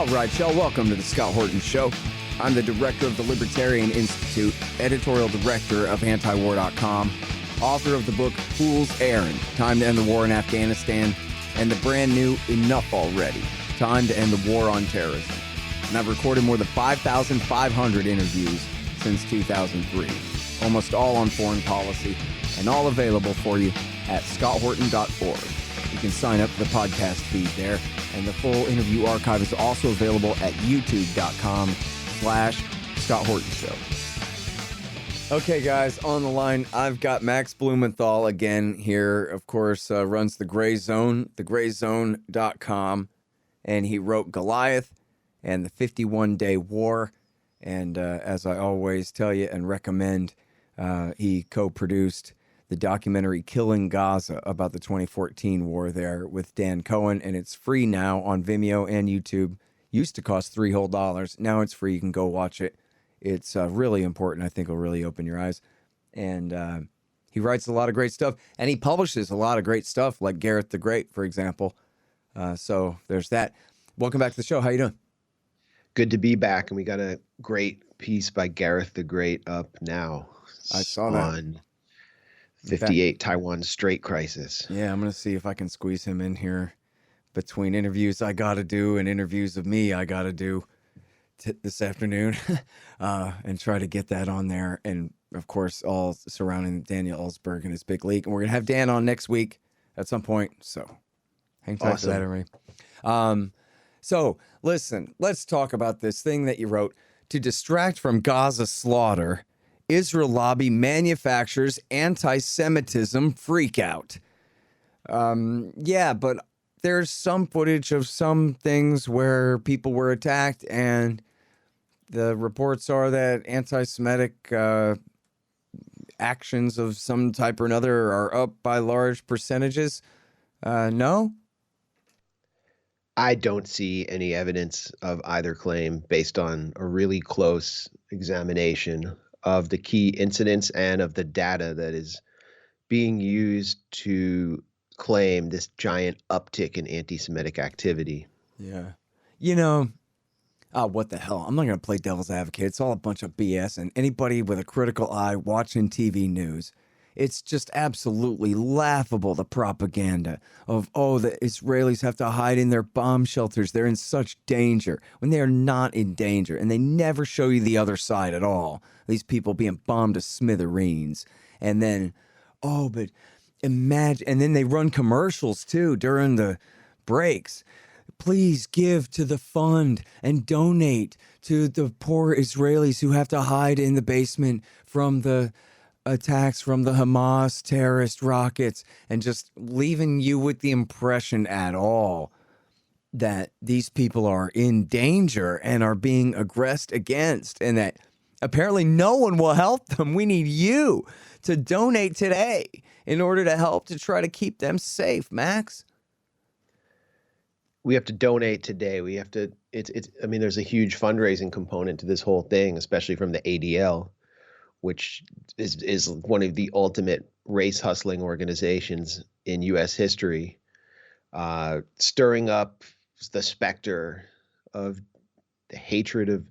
All right, y'all, welcome to the Scott Horton Show. I'm the director of the Libertarian Institute, editorial director of antiwar.com, author of the book Fool's Errand, Time to End the War in Afghanistan, and the brand new Enough Already, Time to End the War on Terrorism. And I've recorded more than 5,500 interviews since 2003, almost all on foreign policy, and all available for you at scotthorton.org. You can sign up for the podcast feed there, and the full interview archive is also available at youtube.com/Scott Horton Show. Okay, guys, on the line, I've got Max Blumenthal again here, of course, runs The Gray Zone, thegrayzone.com, and he wrote Goliath and the 51-Day War, and as I always tell you and recommend, he co-produced the documentary Killing Gaza about the 2014 war there with Dan Cohen, and it's free now on Vimeo and YouTube. Used to cost $3 whole. Now it's free. You can go watch it. It's really important. I think it'll really open your eyes. And he writes a lot of great stuff, and he publishes a lot of great stuff, like Gareth the Great, for example. So there's that. Welcome back to the show. How you doing? Good to be back, and we got a great piece by Gareth the Great up now. I saw that. On 58 Taiwan Strait crisis. Yeah, I'm going to see if I can squeeze him in here between interviews I got to do and interviews of me I got to do this afternoon and try to get that on there. And, of course, all surrounding Daniel Ellsberg and his big league. And we're going to have Dan on next week at some point. So hang tight for that, everybody. So, listen, let's talk about this thing that you wrote. To distract from Gaza slaughter, Israel lobby manufactures anti-Semitism freakout. Yeah, but there's some footage of some things where people were attacked, and the reports are that anti-Semitic actions of some type or another are up by large percentages. No? I don't see any evidence of either claim based on a really close examination of the key incidents and of the data that is being used to claim this giant uptick in anti-Semitic activity. Yeah. You know, what the hell? I'm not going to play devil's advocate. It's all a bunch of BS. And anybody with a critical eye watching TV news, it's just absolutely laughable, the propaganda of, oh, the Israelis have to hide in their bomb shelters. They're in such danger when they are not in danger. And they never show you the other side at all. These people being bombed to smithereens. And then, oh, but imagine, and then they run commercials too during the breaks. Please give to the fund and donate to the poor Israelis who have to hide in the basement from the attacks from the Hamas terrorist rockets, and just leaving you with the impression at all that these people are in danger and are being aggressed against, and that apparently no one will help them. We need you to donate today in order to help to try to keep them safe, Max. We have to donate today. We have to, I mean, there's a huge fundraising component to this whole thing, especially from the ADL, which is one of the ultimate race hustling organizations in U.S. history, stirring up the specter of the hatred of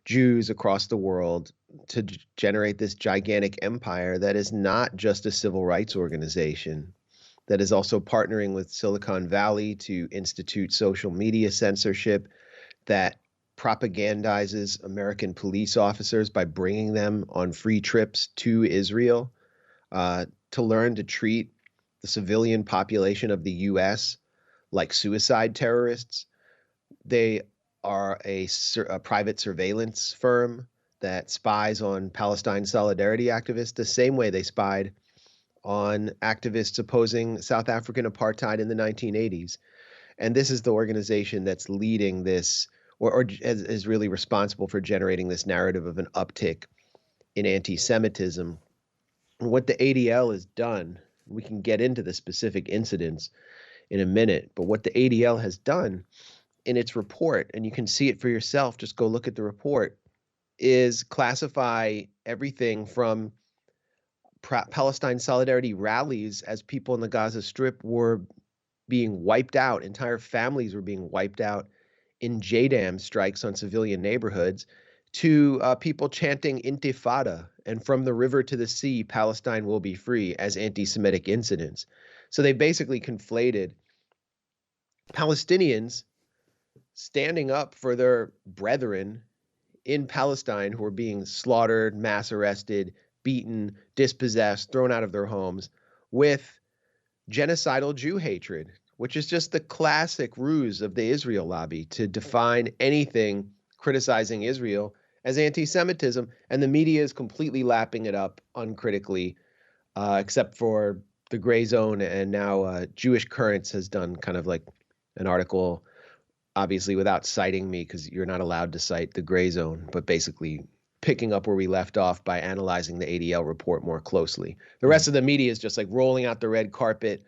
Jews across the world to generate this gigantic empire that is not just a civil rights organization, that is also partnering with Silicon Valley to institute social media censorship, that propagandizes American police officers by bringing them on free trips to Israel to learn to treat the civilian population of the U.S. like suicide terrorists. They are a private surveillance firm that spies on Palestine solidarity activists the same way they spied on activists opposing South African apartheid in the 1980s. And this is the organization that's leading this, or is really responsible for generating this narrative of an uptick in anti-Semitism. And what the ADL has done, we can get into the specific incidents in a minute, but what the ADL has done in its report, and you can see it for yourself, just go look at the report, is classify everything from Palestine solidarity rallies as people in the Gaza Strip were being wiped out, entire families were being wiped out in JDAM strikes on civilian neighborhoods to people chanting Intifada and from the river to the sea, Palestine will be free as anti-Semitic incidents. So they basically conflated Palestinians standing up for their brethren in Palestine who are being slaughtered, mass arrested, beaten, dispossessed, thrown out of their homes with genocidal Jew hatred, which is just the classic ruse of the Israel lobby to define anything criticizing Israel as anti-Semitism, and the media is completely lapping it up uncritically, except for the Gray Zone, and now Jewish Currents has done kind of like an article, obviously without citing me because you're not allowed to cite the Gray Zone, but basically picking up where we left off by analyzing the ADL report more closely. The rest of the media is just like rolling out the red carpet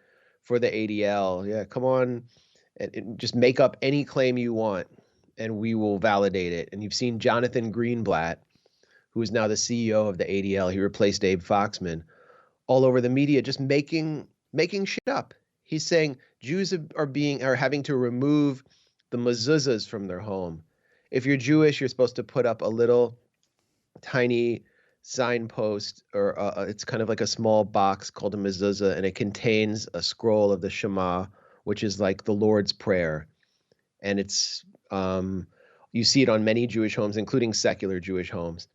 for the ADL. Yeah, come on, and just make up any claim you want and we will validate it. And you've seen Jonathan Greenblatt, who is now the CEO of the ADL. He replaced Abe Foxman, all over the media, just making shit up. He's saying Jews are having to remove the mezuzahs from their home. If you're Jewish, you're supposed to put up a little tiny signpost, or it's kind of like a small box called a mezuzah, and it contains a scroll of the Shema, which is like the Lord's Prayer. And it's you see it on many Jewish homes, including secular Jewish homes.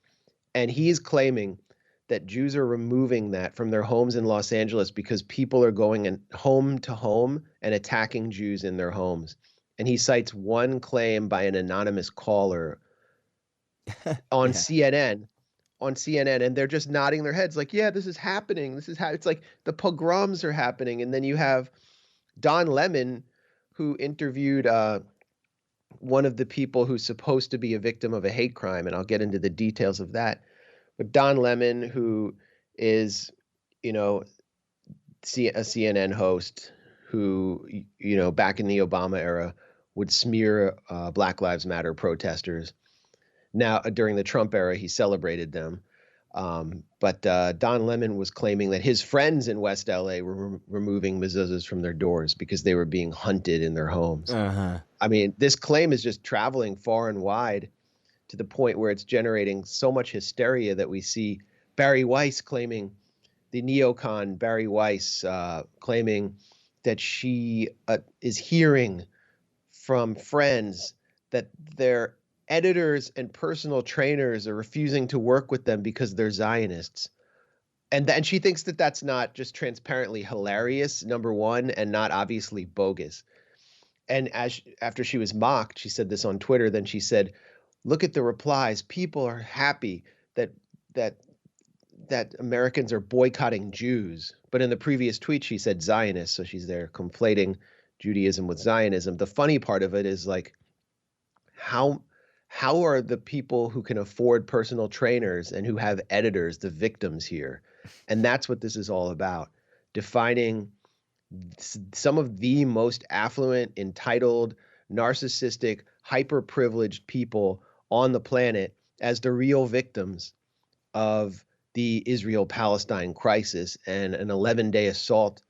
And he's claiming that Jews are removing that from their homes in Los Angeles because people are going home to home and attacking Jews in their homes. And he cites one claim by an anonymous caller on CNN, and they're just nodding their heads like, yeah, this is happening. It's like the pogroms are happening. And then you have Don Lemon, who interviewed one of the people who's supposed to be a victim of a hate crime, and I'll get into the details of that. But Don Lemon, who is, a CNN host who, back in the Obama era would smear Black Lives Matter protesters. Now, during the Trump era, he celebrated them. But Don Lemon was claiming that his friends in West LA were removing mezuzahs from their doors because they were being hunted in their homes. Uh-huh. I mean, this claim is just traveling far and wide to the point where it's generating so much hysteria that we see Barry Weiss claiming, the neocon Barry Weiss claiming that she is hearing from friends that their editors and personal trainers are refusing to work with them because they're Zionists. And she thinks that that's not just transparently hilarious, number one, and not obviously bogus. And after she was mocked, she said this on Twitter, then she said, look at the replies. People are happy that Americans are boycotting Jews. But in the previous tweet, she said Zionists. So she's there conflating Judaism with Zionism. The funny part of it is like, how are the people who can afford personal trainers and who have editors the victims here? And that's what this is all about. Defining some of the most affluent, entitled, narcissistic, hyper-privileged people on the planet as the real victims of the Israel-Palestine crisis and an 11-day assault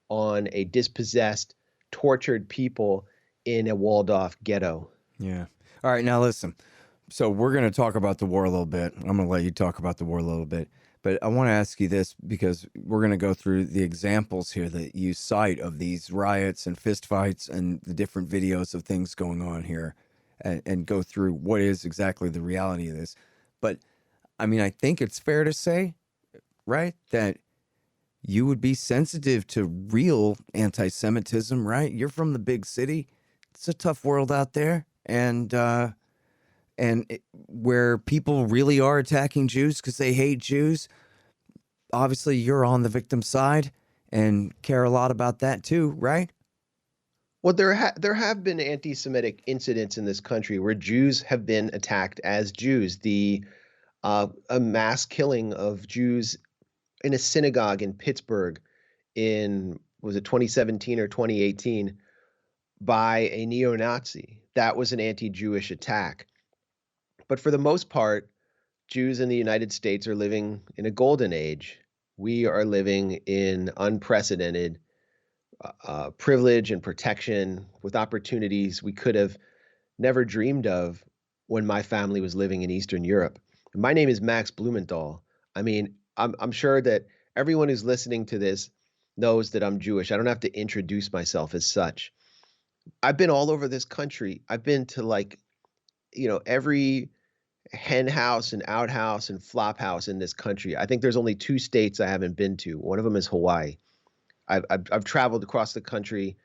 on a dispossessed, tortured people in a walled-off ghetto. Yeah. All right, now listen. So we're going to talk about the war a little bit. I'm going to let you talk about the war a little bit. But I want to ask you this because we're going to go through the examples here that you cite of these riots and fistfights and the different videos of things going on here and go through what is exactly the reality of this. But, I mean, I think it's fair to say, right, that you would be sensitive to real anti-Semitism, right? You're from the big city. It's a tough world out there. And where people really are attacking Jews because they hate Jews, obviously you're on the victim side and care a lot about that too, right? Well, there have been anti-Semitic incidents in this country where Jews have been attacked as Jews. A mass killing of Jews in a synagogue in Pittsburgh in, was it 2017 or 2018, by a neo-Nazi. That was an anti-Jewish attack. But for the most part, Jews in the United States are living in a golden age. We are living in unprecedented privilege and protection with opportunities we could have never dreamed of when my family was living in Eastern Europe. My name is Max Blumenthal. I mean, I'm sure that everyone who's listening to this knows that I'm Jewish. I don't have to introduce myself as such. I've been all over this country. I've been to like, every hen house and outhouse and flop house in this country. I think there's only two states I haven't been to. One of them is Hawaii. I've traveled across the country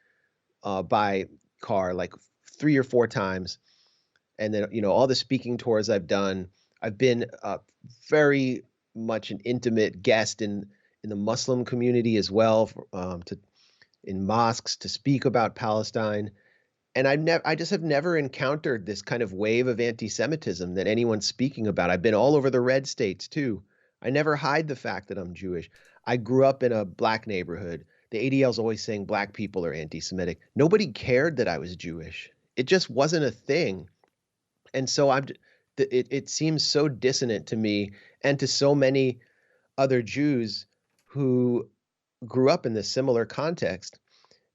by car like 3 or 4 times, and then all the speaking tours I've done. I've been very much an intimate guest in the Muslim community as well, to in mosques to speak about Palestine. And I just have never encountered this kind of wave of anti-Semitism that anyone's speaking about. I've been all over the red states too. I never hide the fact that I'm Jewish. I grew up in a black neighborhood. The ADL's always saying black people are anti-Semitic. Nobody cared that I was Jewish. It just wasn't a thing. And so it seems so dissonant to me and to so many other Jews who grew up in this similar context.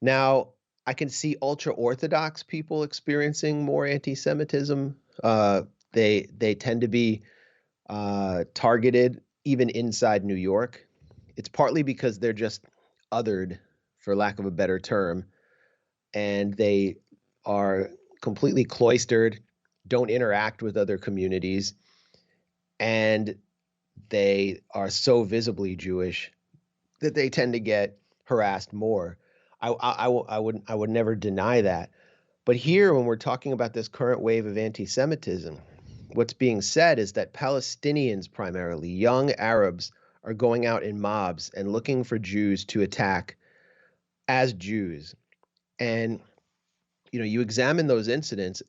Now, I can see ultra-Orthodox people experiencing more anti-Semitism. They tend to be targeted even inside New York. It's partly because they're just othered, for lack of a better term, and they are completely cloistered, don't interact with other communities, and they are so visibly Jewish that they tend to get harassed more. I would never deny that. But here, when we're talking about this current wave of anti-Semitism, what's being said is that Palestinians, primarily young Arabs, are going out in mobs and looking for Jews to attack as Jews. And you examine those incidents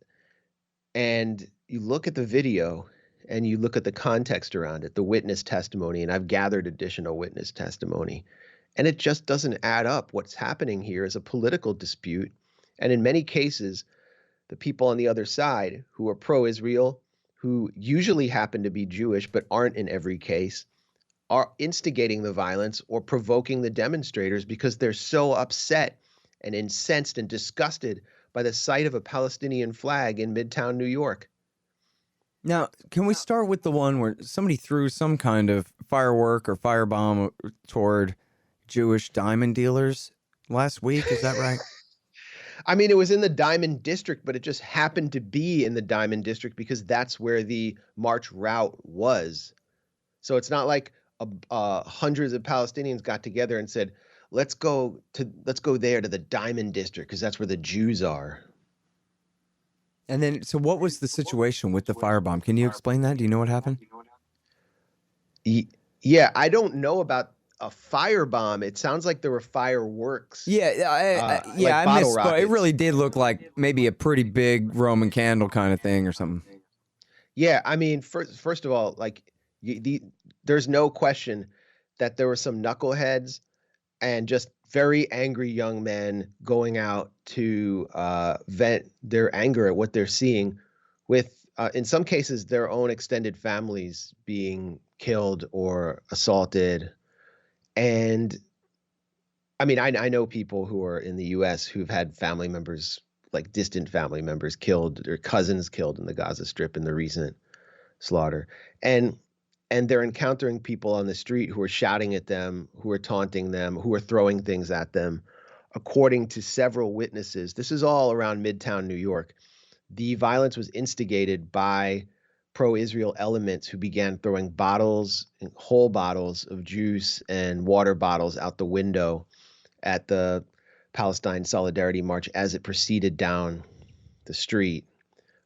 and you look at the video and you look at the context around it, the witness testimony, and I've gathered additional witness testimony. And it just doesn't add up. What's happening here is a political dispute. And in many cases, the people on the other side who are pro-Israel, who usually happen to be Jewish but aren't in every case, are instigating the violence or provoking the demonstrators because they're so upset and incensed and disgusted by the sight of a Palestinian flag in Midtown New York. Now, can we start with the one where somebody threw some kind of firework or firebomb toward Jewish diamond dealers last week? Is that right? I mean, it was in the Diamond District, but it just happened to be in the Diamond District because that's where the march route was. So it's not like hundreds of Palestinians got together and said, let's go there to the Diamond District because that's where the Jews are. And then, so what was the situation with the firebomb? Can you explain that? Do you know what happened? Yeah, I don't know about a firebomb. It sounds like there were fireworks. I bottle misspoke. rockets. It really did look like maybe a pretty big Roman candle kind of thing or something. Yeah, I mean, first of all, like there's no question that there were some knuckleheads and just very angry young men going out to vent their anger at what they're seeing, with in some cases their own extended families being killed or assaulted. And I mean, I know people who are in the US who've had family members, like distant family members, killed, or cousins killed in the Gaza Strip in the recent slaughter. And they're encountering people on the street who are shouting at them, who are taunting them, who are throwing things at them. According to several witnesses, this is all around Midtown New York. The violence was instigated by pro-Israel elements who began throwing bottles, whole bottles of juice and water bottles out the window at the Palestine Solidarity March as it proceeded down the street.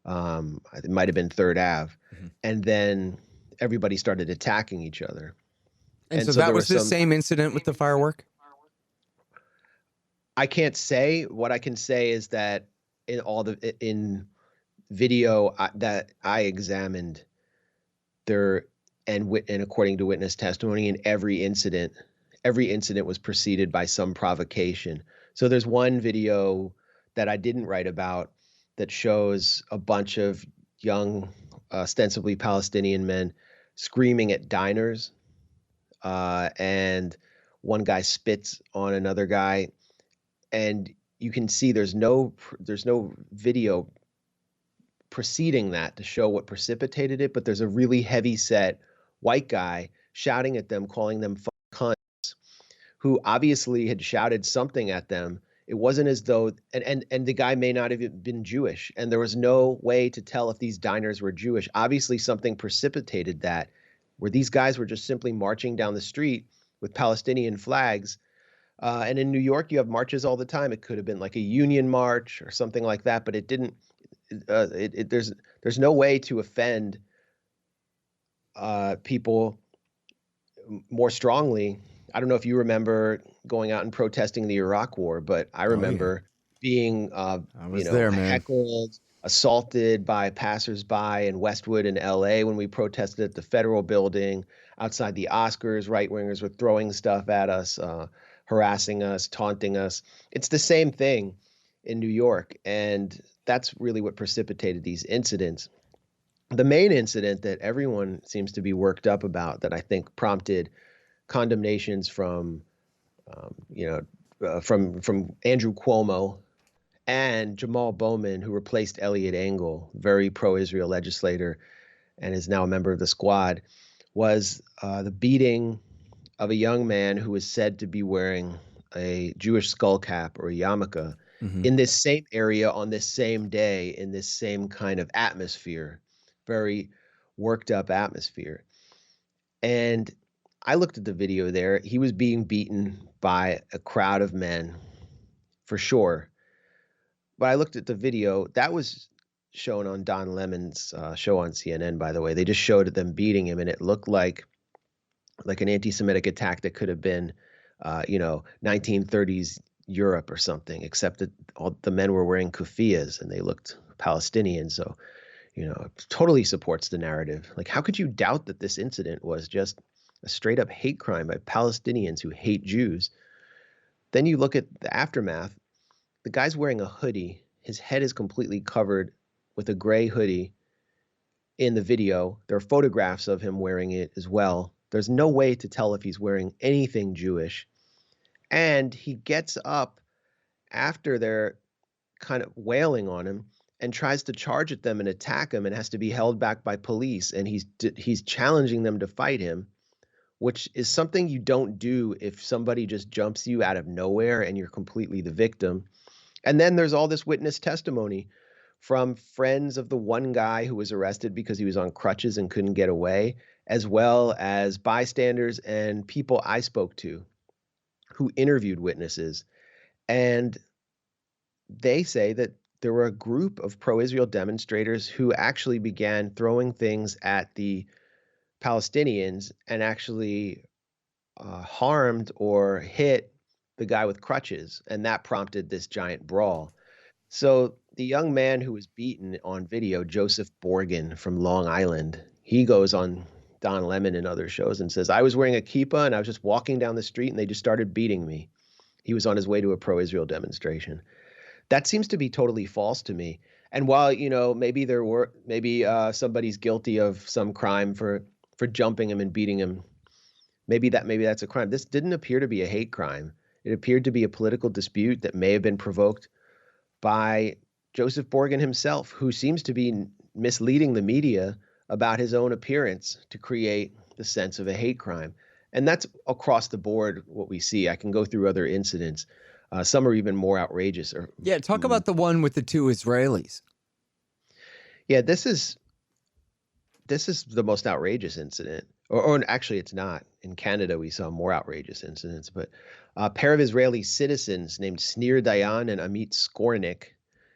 It might have been 3rd Ave. Mm-hmm. And then everybody started attacking each other. And so that was the same incident with the firework? I can't say. What I can say is that in video that I examined, and according to witness testimony, in every incident was preceded by some provocation. So there's one video that I didn't write about that shows a bunch of young, ostensibly Palestinian men screaming at diners, and one guy spits on another guy, and you can see there's no video preceding that to show what precipitated it, but there's a really heavy set white guy shouting at them, calling them cunts, who obviously had shouted something at them. It wasn't as though, and the guy may not have been Jewish, and there was no way to tell if these diners were Jewish. Obviously, something precipitated that, where these guys were just simply marching down the street with Palestinian flags. And in New York, you have marches all the time. It could have been like a union march or something like that, but it didn't. There's no way to offend people more strongly. I don't know if you remember going out and protesting the Iraq War, but I remember being, I was there, man. heckled, assaulted by passersby in Westwood in LA when we protested at the federal building. Outside the Oscars, right-wingers were throwing stuff at us, harassing us, taunting us. It's the same thing in New York, and that's really what precipitated these incidents. The main incident that everyone seems to be worked up about, that I think prompted condemnations from Andrew Cuomo and Jamal Bowman, who replaced Elliot Engel, very pro-Israel legislator, and is now a member of the Squad, was the beating of a young man who was said to be wearing a Jewish skull cap or a yarmulke in this same area on this same day, in this same kind of atmosphere, very worked up atmosphere. And I looked at the video there. He was being beaten by a crowd of men, for sure. But I looked at the video. That was shown on Don Lemon's show on CNN, by the way. They just showed them beating him, and it looked like an anti-Semitic attack that could have been, 1930s Europe or something, except that all the men were wearing kuffiyas and they looked Palestinian. So, it totally supports the narrative. Like, how could you doubt that this incident was just a straight up hate crime by Palestinians who hate Jews? Then you look at the aftermath. The guy's wearing a hoodie. His head is completely covered with a gray hoodie in the video. There are photographs of him wearing it as well. There's no way to tell if he's wearing anything Jewish. And he gets up after they're kind of wailing on him and tries to charge at them and attack him, and has to be held back by police. And he's challenging them to fight him, which is something you don't do if somebody just jumps you out of nowhere and you're completely the victim. And then there's all this witness testimony from friends of the one guy who was arrested because he was on crutches and couldn't get away, as well as bystanders and people I spoke to who interviewed witnesses. And they say that there were a group of pro-Israel demonstrators who actually began throwing things at the Palestinians and actually harmed or hit the guy with crutches, and that prompted this giant brawl. So the young man who was beaten on video, Joseph Borgen from Long Island, he goes on Don Lemon and other shows and says, I was wearing a kippah and I was just walking down the street and they just started beating me. He was on his way to a pro-Israel demonstration. That seems to be totally false to me. And while, maybe somebody's guilty of some crime for jumping him and beating him, maybe that's a crime. This didn't appear to be a hate crime. It appeared to be a political dispute that may have been provoked by Joseph Borgen himself, who seems to be misleading the media about his own appearance to create the sense of a hate crime. And that's across the board what we see. I can go through other incidents. Some are even more outrageous. Talk about the one with the two Israelis. Yeah, this is the most outrageous incident. Or actually, it's not. In Canada, we saw more outrageous incidents. But a pair of Israeli citizens named Snir Dayan and Amit Skornik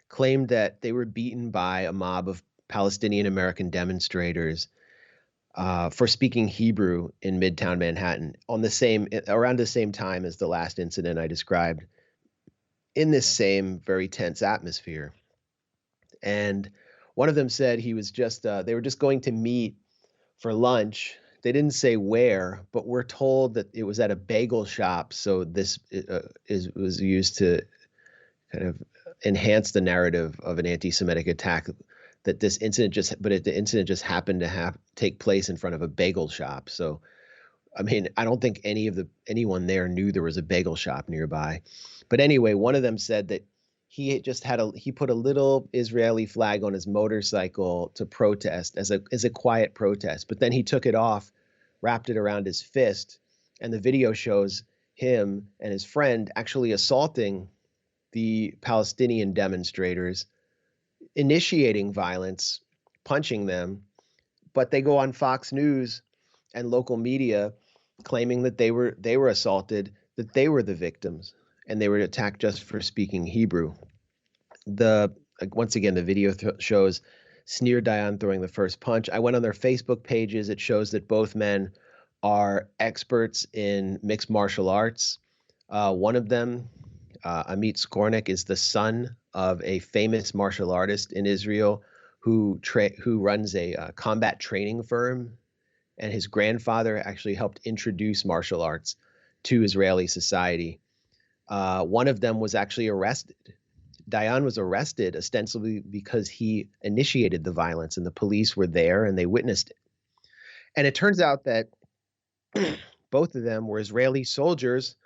claimed that they were beaten by a mob of Palestinian American demonstrators for speaking Hebrew in Midtown Manhattan around the same time as the last incident I described, in this same very tense atmosphere. And one of them said he was just they were just going to meet for lunch. They didn't say where, but we're told that it was at a bagel shop. So this was used to kind of enhance the narrative of an anti-Semitic attack. That the incident just happened to take place in front of a bagel shop. So, I mean, I don't think anyone there knew there was a bagel shop nearby. But anyway, one of them said that he put a little Israeli flag on his motorcycle to protest as a quiet protest, but then he took it off, wrapped it around his fist, and the video shows him and his friend actually assaulting the Palestinian demonstrators, initiating violence, punching them, but they go on Fox News and local media claiming that they were assaulted, that they were the victims, and they were attacked just for speaking Hebrew. Once again, the video shows Sneer Dayan throwing the first punch. I went on their Facebook pages. It shows that both men are experts in mixed martial arts. One of them, Amit Skornik, is the son of a famous martial artist in Israel who runs a combat training firm, and his grandfather actually helped introduce martial arts to Israeli society. One of them was actually arrested. Dayan was arrested ostensibly because he initiated the violence, and the police were there and they witnessed it. And it turns out that both of them were Israeli soldiers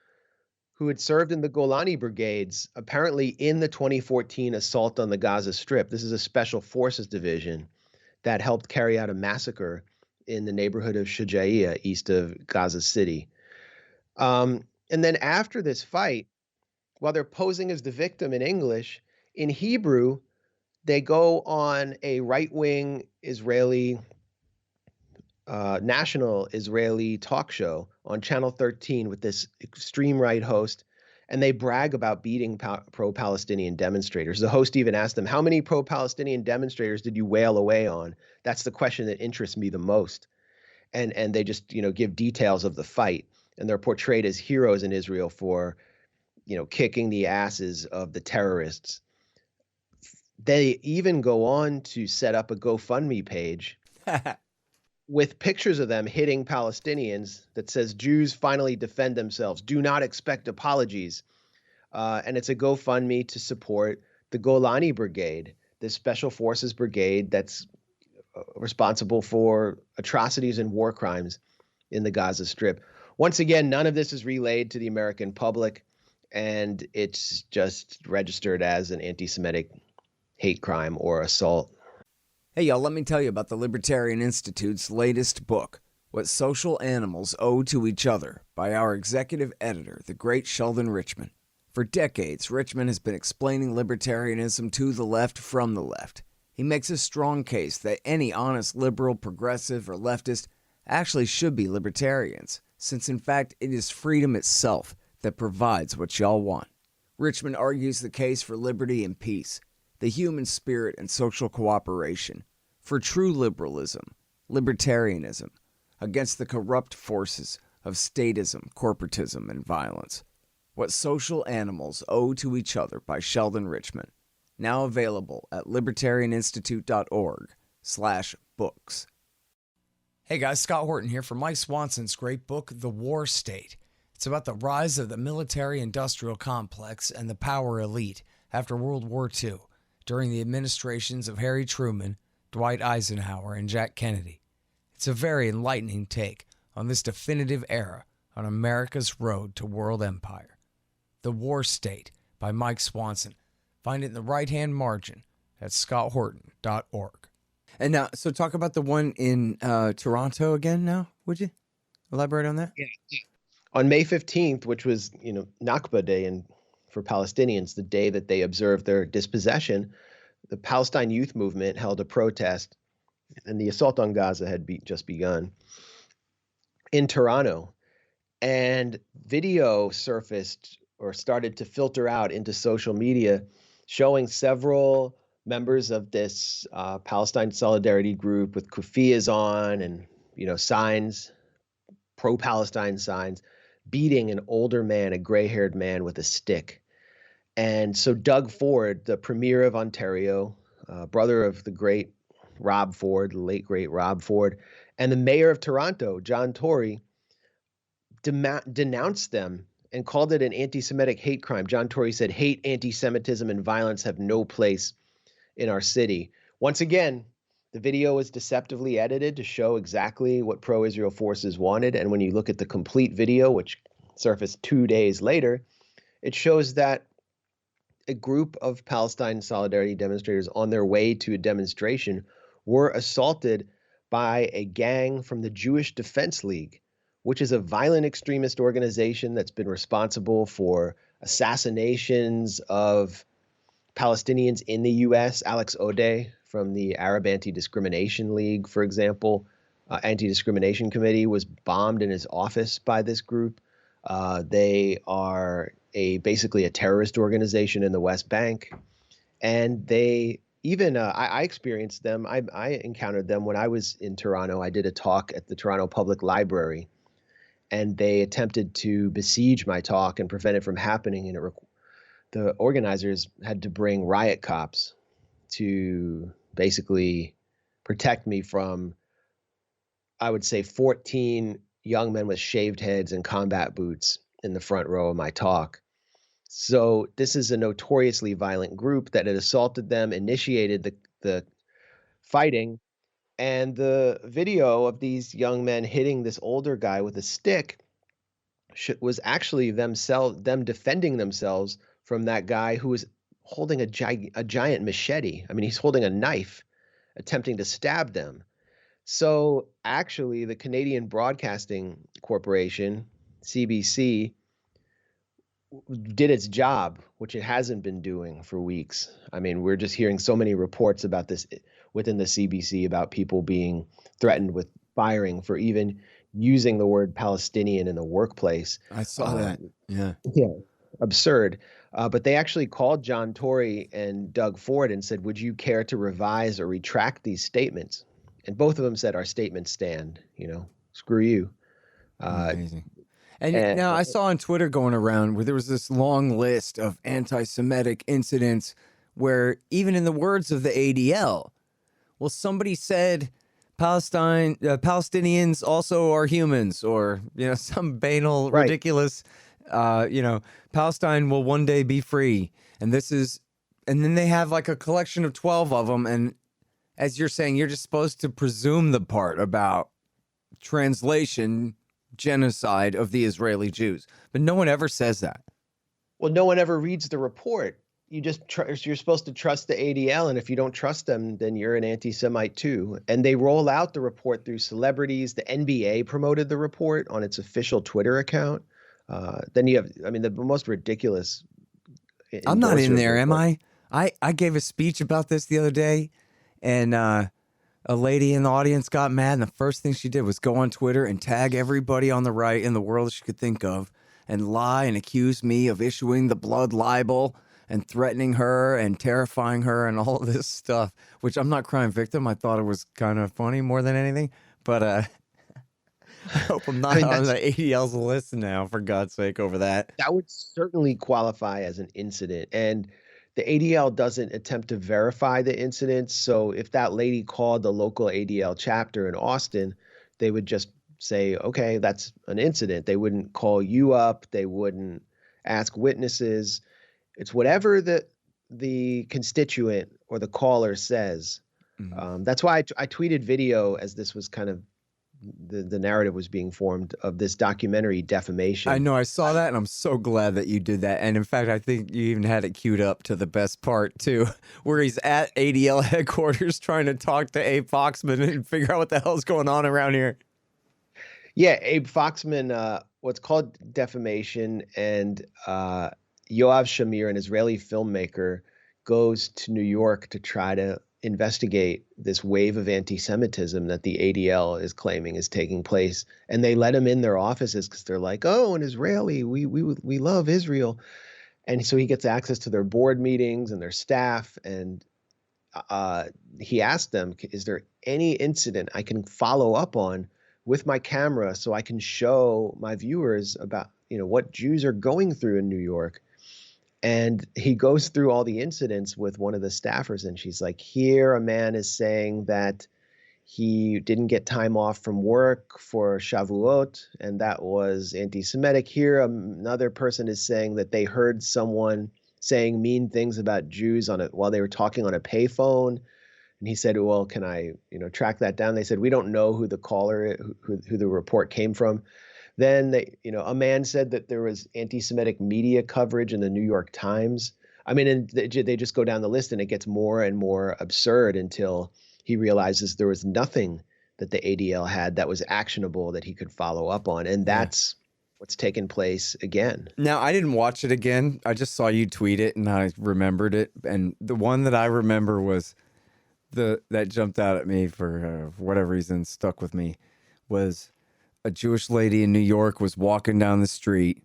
who had served in the Golani brigades, apparently in the 2014 assault on the Gaza Strip. This is a special forces division that helped carry out a massacre in the neighborhood of Shujaiya, east of Gaza City. And then after this fight, while they're posing as the victim in English, in Hebrew, they go on a right-wing Israeli, national Israeli talk show on Channel 13 with this extreme right host, and they brag about beating pro-Palestinian demonstrators. The host even asked them, how many pro-Palestinian demonstrators did you wail away on? That's the question that interests me the most. And they just, give details of the fight, and they're portrayed as heroes in Israel for, kicking the asses of the terrorists. They even go on to set up a GoFundMe page with pictures of them hitting Palestinians that says, Jews finally defend themselves. Do not expect apologies. And it's a GoFundMe to support the Golani Brigade, this special forces brigade that's responsible for atrocities and war crimes in the Gaza Strip. Once again, none of this is relayed to the American public, and it's just registered as an anti-Semitic hate crime or assault. Hey, y'all, let me tell you about the Libertarian Institute's latest book, What Social Animals Owe to Each Other, by our executive editor, the great Sheldon Richman. For decades, Richman has been explaining libertarianism to the left from the left. He makes a strong case that any honest liberal, progressive, or leftist actually should be libertarians, since in fact it is freedom itself that provides what y'all want. Richman argues the case for liberty and peace, the human spirit and social cooperation, for true liberalism, libertarianism, against the corrupt forces of statism, corporatism, and violence. What Social Animals Owe to Each Other by Sheldon Richman. Now available at libertarianinstitute.org/books. Hey guys, Scott Horton here for Mike Swanson's great book, The War State. It's about the rise of the military-industrial complex and the power elite after World War II, during the administrations of Harry Truman, Dwight Eisenhower, and Jack Kennedy. It's a very enlightening take on this definitive era on America's road to world empire. The War State by Mike Swanson. Find it in the right-hand margin at scotthorton.org. And now, so talk about the one in Toronto again now, would you? Elaborate on that? Yeah. On May 15th, which was, Nakba Day for Palestinians, the day that they observed their dispossession, the Palestine Youth Movement held a protest, and the assault on Gaza had just begun in Toronto. And video surfaced or started to filter out into social media showing several members of this Palestine solidarity group with kufiyas on and, signs, pro-Palestine signs, beating an older man, a gray-haired man with a stick. And so Doug Ford, the premier of Ontario, brother of the great Rob Ford, the late great Rob Ford, and the mayor of Toronto, John Tory, denounced them and called it an anti-Semitic hate crime. John Tory said, hate, anti-Semitism, and violence have no place in our city. Once again, the video was deceptively edited to show exactly what pro-Israel forces wanted. And when you look at the complete video, which surfaced 2 days later, it shows that a group of Palestine solidarity demonstrators on their way to a demonstration were assaulted by a gang from the Jewish Defense League, which is a violent extremist organization that's been responsible for assassinations of Palestinians in the U.S. Alex Odeh from the Arab Anti-Discrimination League, for example, Anti-Discrimination Committee, was bombed in his office by this group. They are basically a terrorist organization in the West Bank, and they even I experienced them. I encountered them when I was in Toronto. I did a talk at the Toronto Public Library, and they attempted to besiege my talk and prevent it from happening. And the organizers had to bring riot cops to basically protect me from, I would say, 14 young men with shaved heads and combat boots in the front row of my talk. So this is a notoriously violent group that had assaulted them, initiated the fighting, and the video of these young men hitting this older guy with a stick was actually them defending themselves from that guy who was holding a giant machete. I mean, he's holding a knife, attempting to stab them. So actually, the Canadian Broadcasting Corporation, CBC, did its job, which it hasn't been doing for weeks. I mean, we're just hearing so many reports about this within the CBC about people being threatened with firing for even using the word Palestinian in the workplace. I saw that. Yeah. Yeah. Absurd. But they actually called John Tory and Doug Ford and said, would you care to revise or retract these statements? And both of them said, our statements stand, screw you. Amazing. And now I saw on Twitter going around where there was this long list of anti-Semitic incidents where even in the words of the ADL, well, somebody said Palestinians also are humans, or, some banal, Right. ridiculous, Palestine will one day be free. And then they have like a collection of 12 of them. And as you're saying, you're just supposed to presume the part about translation, genocide of the Israeli Jews, but no one ever says that. Well, no one ever reads the report. You're supposed to trust the ADL, and if you don't trust them, then you're an anti-Semite too. And they roll out the report through celebrities. The NBA promoted the report on its official Twitter account. Then you have, the most ridiculous. I'm not in there, am I? I gave a speech about this the other day, and a lady in the audience got mad, and the first thing she did was go on Twitter and tag everybody on the right in the world she could think of and lie and accuse me of issuing the blood libel and threatening her and terrifying her and all of this stuff, which I'm not crime victim. I thought it was kind of funny more than anything, but I hope I'm not on the ADL's list now, for God's sake, over that. That would certainly qualify as an incident. And the ADL doesn't attempt to verify the incidents. So if that lady called the local ADL chapter in Austin, they would just say, okay, that's an incident. They wouldn't call you up. They wouldn't ask witnesses. It's whatever the constituent or the caller says. Mm-hmm. That's why I tweeted video as this was kind of the narrative was being formed of this documentary Defamation. I know, I saw that, and I'm so glad that you did that. And in fact, I think you even had it queued up to the best part too, where he's at ADL headquarters trying to talk to Abe Foxman and figure out what the hell's going on around here. Yeah, Abe Foxman, what's called Defamation, and Yoav Shamir, an Israeli filmmaker, goes to New York to try to investigate this wave of anti-Semitism that the ADL is claiming is taking place. And they let him in their offices because they're like, oh, an Israeli, we love Israel. And so he gets access to their board meetings and their staff. And he asked them, is there any incident I can follow up on with my camera so I can show my viewers about, what Jews are going through in New York? And he goes through all the incidents with one of the staffers, and she's like, here a man is saying that he didn't get time off from work for Shavuot, and that was anti-Semitic. Here another person is saying that they heard someone saying mean things about Jews while they were talking on a payphone. And he said, well, can I, track that down? They said, we don't know who the caller, who the report came from. Then a man said that there was anti-Semitic media coverage in the New York Times I mean, and they just go down the list, and it gets more and more absurd until he realizes there was nothing that the ADL had that was actionable that he could follow up on. And Yeah. that's what's taken place again. Now, I didn't watch it again. I just saw you tweet it and I remembered it. And the one that I remember was that jumped out at me for whatever reason, stuck with me, was a Jewish lady in New York was walking down the street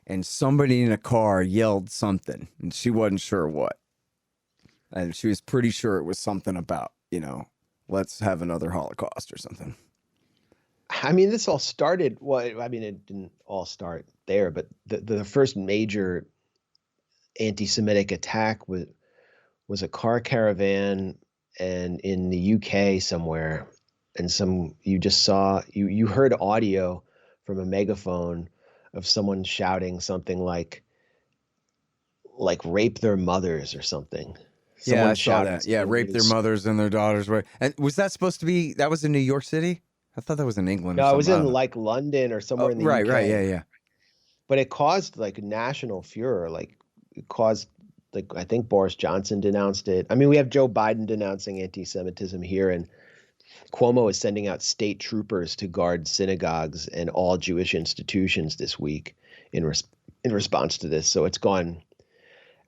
and somebody in a car yelled something and she wasn't sure what. And she was pretty sure it was something about, let's have another Holocaust or something. I mean, this all started, well, I mean, it didn't all start there, but the first major anti-Semitic attack was a car caravan and in the UK somewhere, and you heard audio from a megaphone of someone shouting something like rape their mothers or something. Yeah, I saw that. Yeah, rape their mothers and their daughters. And was that supposed to be, that was in New York City? I thought that was in England. No, it was in like London or somewhere in the UK. Right, yeah. But it caused like national furor. Like it caused, like, I think Boris Johnson denounced it. I mean, we have Joe Biden denouncing anti-Semitism here, and Cuomo is sending out state troopers to guard synagogues and all Jewish institutions this week in response to this. So it's gone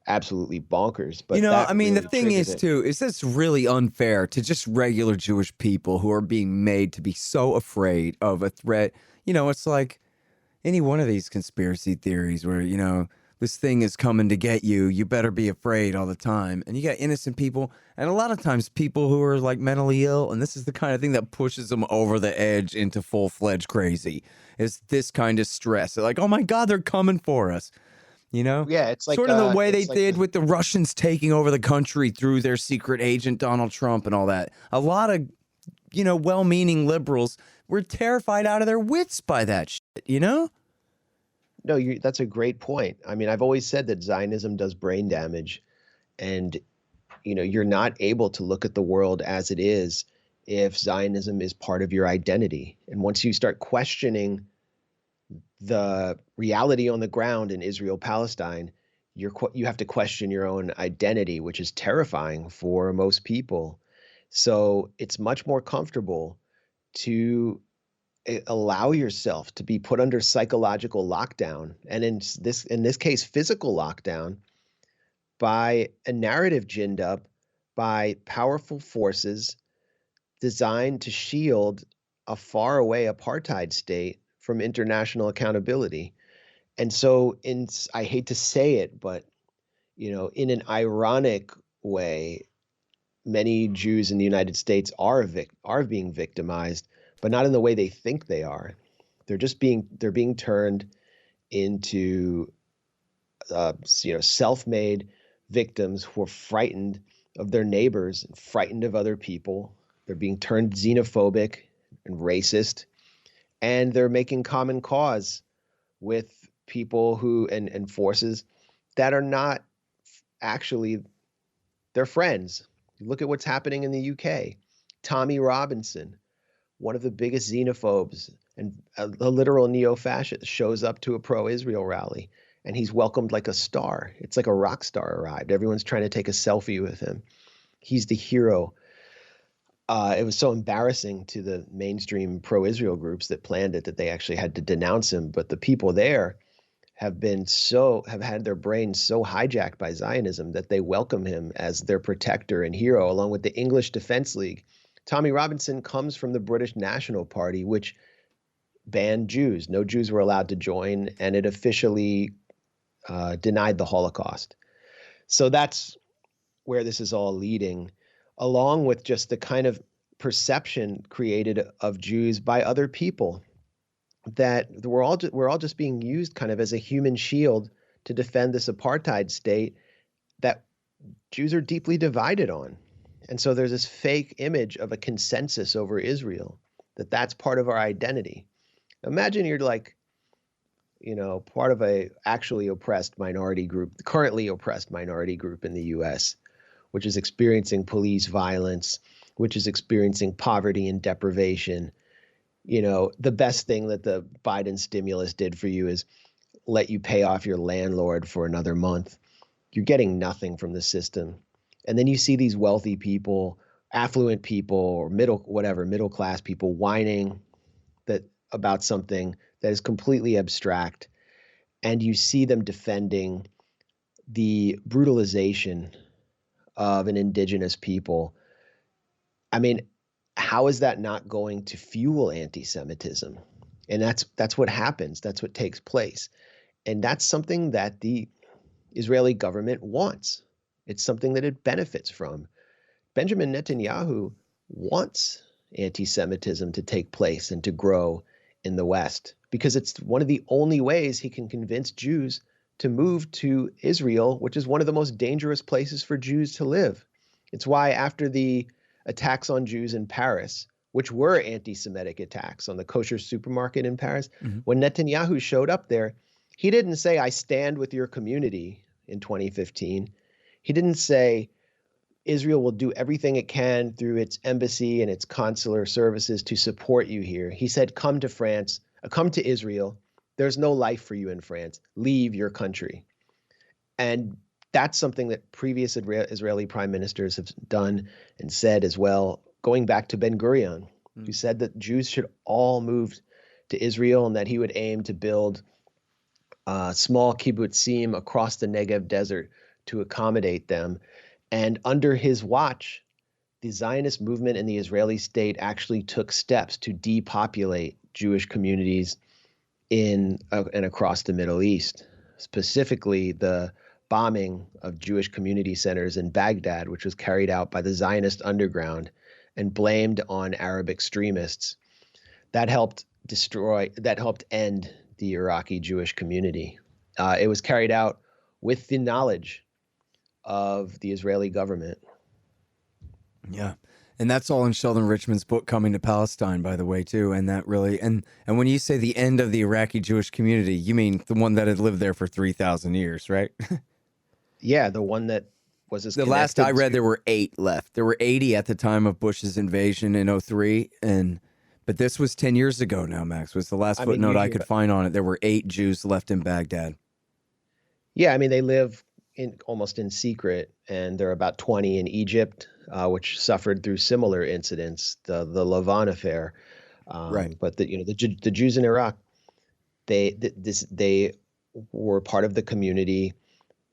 absolutely bonkers. But I mean, really the thing is, too, is this really unfair to just regular Jewish people who are being made to be so afraid of a threat. It's like any one of these conspiracy theories where, this thing is coming to get you. You better be afraid all the time. And you got innocent people. And a lot of times people who are like mentally ill. And this is the kind of thing that pushes them over the edge into full-fledged crazy. Is this kind of stress. They're like, oh, my God, they're coming for us. Yeah, it's like sort of the way they did with the Russians taking over the country through their secret agent, Donald Trump, and all that. A lot of, well-meaning liberals were terrified out of their wits by that shit, No, that's a great point. I mean, I've always said that Zionism does brain damage, and you're not able to look at the world as it is if Zionism is part of your identity. And once you start questioning the reality on the ground in Israel-Palestine, you have to question your own identity, which is terrifying for most people. So it's much more comfortable to allow yourself to be put under psychological lockdown, and in this case, physical lockdown, by a narrative ginned up by powerful forces designed to shield a faraway apartheid state from international accountability. And so, I hate to say it, but in an ironic way, many Jews in the United States are being victimized, but not in the way they think they are. They're being turned into self-made victims who are frightened of their neighbors and frightened of other people. They're being turned xenophobic and racist, and they're making common cause with people who and forces that are not actually their friends. Look at what's happening in the UK. Tommy Robinson, one of the biggest xenophobes and a literal neo-fascist, shows up to a pro-Israel rally, and he's welcomed like a star. It's like a rock star arrived. Everyone's trying to take a selfie with him. He's the hero. It was so embarrassing to the mainstream pro-Israel groups that planned it that they actually had to denounce him. But the people there have had their brains so hijacked by Zionism that they welcome him as their protector and hero, along with the English Defense League. Tommy Robinson comes from the British National Party, which banned Jews. No Jews were allowed to join, and it officially denied the Holocaust. So that's where this is all leading, along with just the kind of perception created of Jews by other people, that we're all just being used kind of as a human shield to defend this apartheid state that Jews are deeply divided on. And so there's this fake image of a consensus over Israel, that's part of our identity. Imagine you're like, part of a actually oppressed minority group, currently oppressed minority group in the US, which is experiencing police violence, which is experiencing poverty and deprivation. The best thing that the Biden stimulus did for you is let you pay off your landlord for another month. you're getting nothing from the system. And then you see these wealthy people, affluent people, or middle class people whining that about something that is completely abstract, and you see them defending the brutalization of an indigenous people. I mean, how is that not going to fuel anti-Semitism? And that's what happens. That's what takes place. And that's something that the Israeli government wants. It's something that it benefits from. Benjamin Netanyahu wants anti-Semitism to take place and to grow in the West because it's one of the only ways he can convince Jews to move to Israel, which is one of the most dangerous places for Jews to live. It's why after the attacks on Jews in Paris, which were anti-Semitic attacks on the kosher supermarket in Paris, when Netanyahu showed up there, he didn't say, "I stand with your community" in 2015. He didn't say, "Israel will do everything it can through its embassy and its consular services to support you here." He said, "Come to France, come to Israel. There's no life for you in France. Leave your country." And that's something that previous Israeli prime ministers have done and said as well, going back to Ben-Gurion, who said that Jews should all move to Israel and that he would aim to build small kibbutzim across the Negev desert to accommodate them. And under his watch, the Zionist movement and the Israeli state actually took steps to depopulate Jewish communities in and across the Middle East, specifically the bombing of Jewish community centers in Baghdad, which was carried out by the Zionist underground and blamed on Arab extremists. That helped end the Iraqi Jewish community. It was carried out with the knowledge of the Israeli government. Yeah. And that's all in Sheldon Richman's book, Coming to Palestine, by the way, too. And that really, and when you say the end of the Iraqi Jewish community, you mean the one that had lived there for 3,000 years, right? Yeah, the one that was as the last I read, there were 8 left. There were 80 at the time of Bush's invasion in 2003. But this was 10 years ago now, Max, was the last footnote I could find on it. There were 8 Jews left in Baghdad. Yeah, I mean, they live almost in secret, and there are about 20 in Egypt, which suffered through similar incidents, the Lavon affair. Right. But the Jews in Iraq, they were part of the community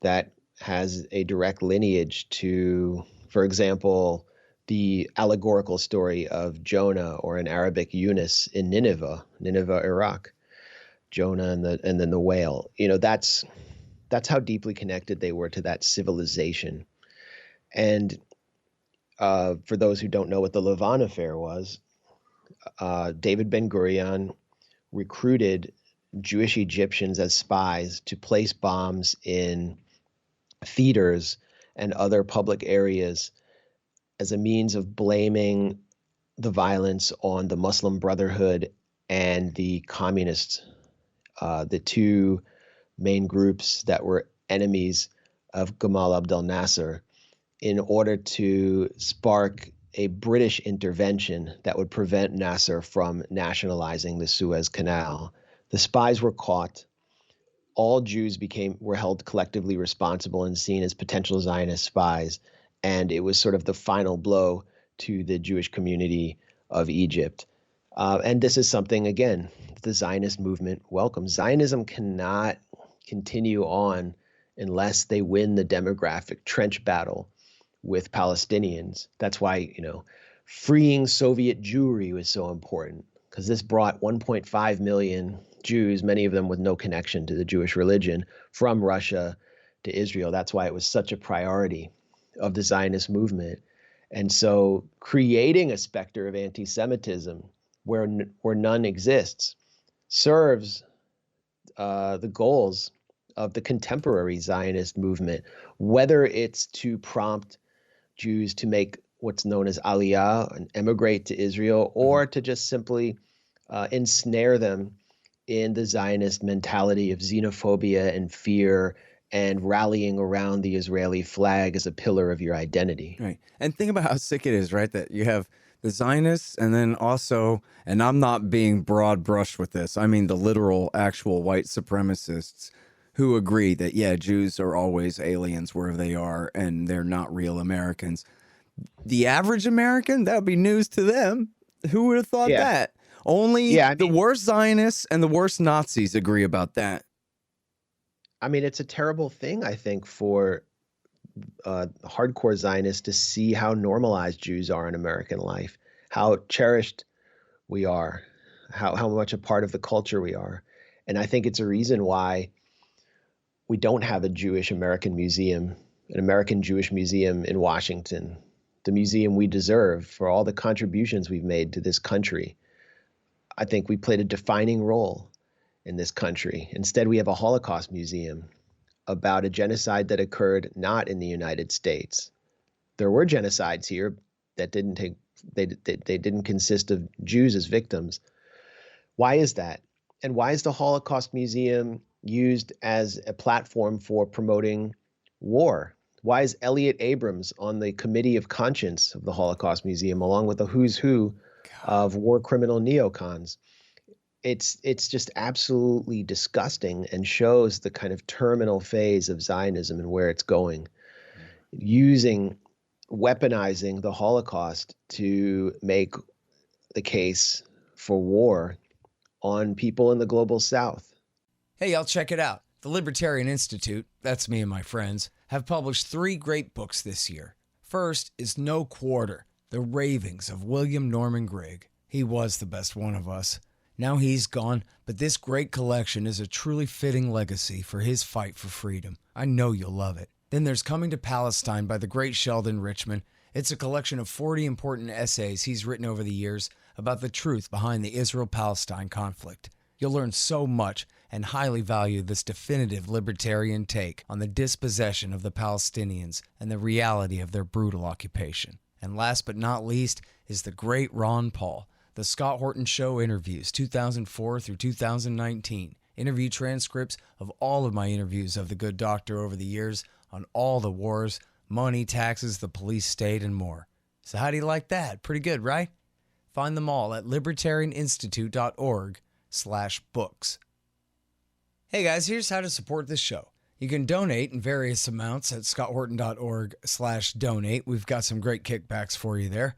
that has a direct lineage to, for example, the allegorical story of Jonah, or in Arabic Yunus in Nineveh, Iraq. Jonah and then the whale. That's how deeply connected they were to that civilization. And for those who don't know what the Lavon affair was, David Ben-Gurion recruited Jewish Egyptians as spies to place bombs in theaters and other public areas as a means of blaming the violence on the Muslim Brotherhood and the communists, the two main groups that were enemies of Gamal Abdel Nasser, in order to spark a British intervention that would prevent Nasser from nationalizing the Suez Canal. The spies were caught. All Jews were held collectively responsible and seen as potential Zionist spies. And it was sort of the final blow to the Jewish community of Egypt. And this is something, again, the Zionist movement welcomes. Zionism cannot continue on unless they win the demographic trench battle with Palestinians. That's why, freeing Soviet Jewry was so important, because this brought 1.5 million Jews, many of them with no connection to the Jewish religion, from Russia to Israel. That's why it was such a priority of the Zionist movement. And so creating a specter of anti-Semitism where none exists serves the goals of the contemporary Zionist movement, whether it's to prompt Jews to make what's known as aliyah and emigrate to Israel, or to just simply ensnare them in the Zionist mentality of xenophobia and fear and rallying around the Israeli flag as a pillar of your identity. Right. And think about how sick it is, right? That you have the Zionists and then also, and I'm not being broad brushed with this, I mean the literal, actual white supremacists who agree that, yeah, Jews are always aliens wherever they are and they're not real Americans. The average American, that would be news to them. Who would have thought Yeah. that? Only Yeah, I the mean, worst Zionists and the worst Nazis agree about that. it's a terrible thing, I think, for hardcore Zionists to see how normalized Jews are in American life, how cherished we are, how much a part of the culture we are. And I think it's a reason why we don't have a Jewish American museum, an American Jewish museum in Washington, the museum we deserve for all the contributions we've made to this country. I think we played a defining role in this country. Instead, we have a Holocaust museum about a genocide that occurred not in the United States. There were genocides here that they didn't consist of Jews as victims. Why is that? And why is the Holocaust Museum used as a platform for promoting war? Why is Elliot Abrams on the committee of conscience of the Holocaust Museum, along with the who's who of war criminal neocons? It's just absolutely disgusting and shows the kind of terminal phase of Zionism and where it's going. Weaponizing the Holocaust to make the case for war on people in the global South. Hey, y'all, check it out. The Libertarian Institute, that's me and my friends, have published 3 great books this year. First is No Quarter, The Ravings of William Norman Grigg. He was the best one of us. Now he's gone, but this great collection is a truly fitting legacy for his fight for freedom. I know you'll love it. Then there's Coming to Palestine by the great Sheldon Richman. It's a collection of 40 important essays he's written over the years about the truth behind the Israel-Palestine conflict. You'll learn so much and highly value this definitive libertarian take on the dispossession of the Palestinians and the reality of their brutal occupation. And last but not least is the great Ron Paul, The Scott Horton Show Interviews, 2004 through 2019. Interview transcripts of all of my interviews of the good doctor over the years on all the wars, money, taxes, the police state, and more. So how do you like that? Pretty good, right? Find them all at libertarianinstitute.org/books. Hey guys, here's how to support this show. You can donate in various amounts at scotthorton.org/donate. We've got some great kickbacks for you there.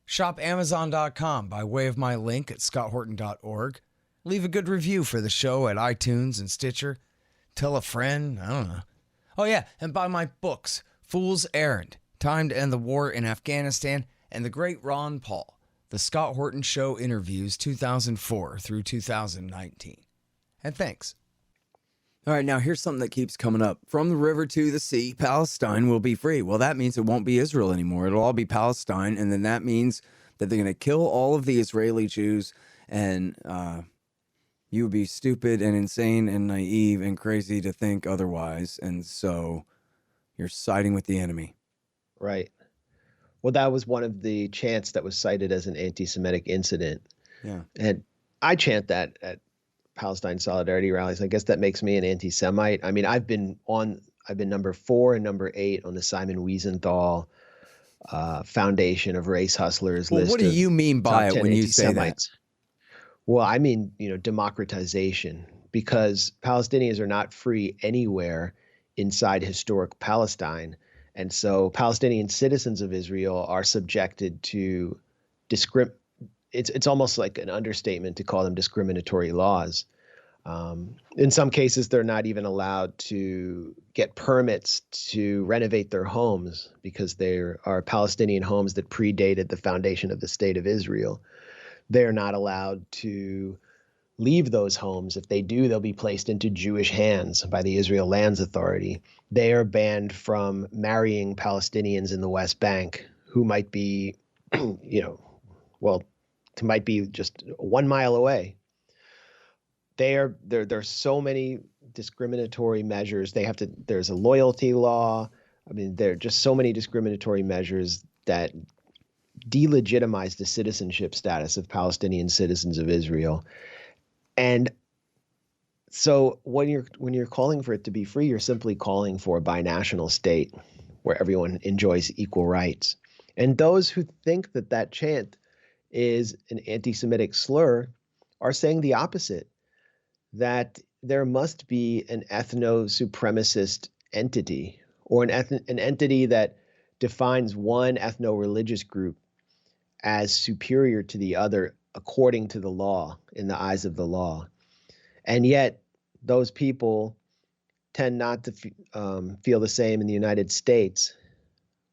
Shop Amazon.com by way of my link at scotthorton.org. Leave a good review for the show at iTunes and Stitcher. Tell a friend, I don't know. Oh yeah, and buy my books, Fool's Errand, Time to End the War in Afghanistan, and the great Ron Paul, The Scott Horton Show Interviews 2004 through 2019. And thanks. All right, now here's something that keeps coming up. From the river to the sea, Palestine will be free. Well, that means it won't be Israel anymore. It'll all be Palestine, and then that means that they're going to kill all of the Israeli Jews, and you would be stupid and insane and naive and crazy to think otherwise, and so you're siding with the enemy. Right. Well, that was one of the chants that was cited as an anti-Semitic incident. Yeah. And I chant that at Palestine solidarity rallies. I guess that makes me an anti-Semite. I mean, I've been number 4 and number 8 on the Simon Wiesenthal Foundation of Race Hustlers Well, list. what do you mean by it when you say that? Well, I mean, democratization, because Palestinians are not free anywhere inside historic Palestine. And so Palestinian citizens of Israel are subjected to it's almost like an understatement to call them discriminatory laws. In some cases, they're not even allowed to get permits to renovate their homes because there are Palestinian homes that predated the foundation of the state of Israel. They're not allowed to leave those homes. If they do, they'll be placed into Jewish hands by the Israel Lands Authority. They are banned from marrying Palestinians in the West Bank who might be, might be just 1 mile away. There's so many discriminatory measures. There's a loyalty law. I mean, there are just so many discriminatory measures that delegitimize the citizenship status of Palestinian citizens of Israel. And so when you're calling for it to be free, you're simply calling for a binational state where everyone enjoys equal rights. And those who think that chant is an anti-Semitic slur are saying the opposite, that there must be an ethno-supremacist entity, or an entity that defines one ethno-religious group as superior to the other according to the law, in the eyes of the law. And yet those people tend not to feel the same in the United States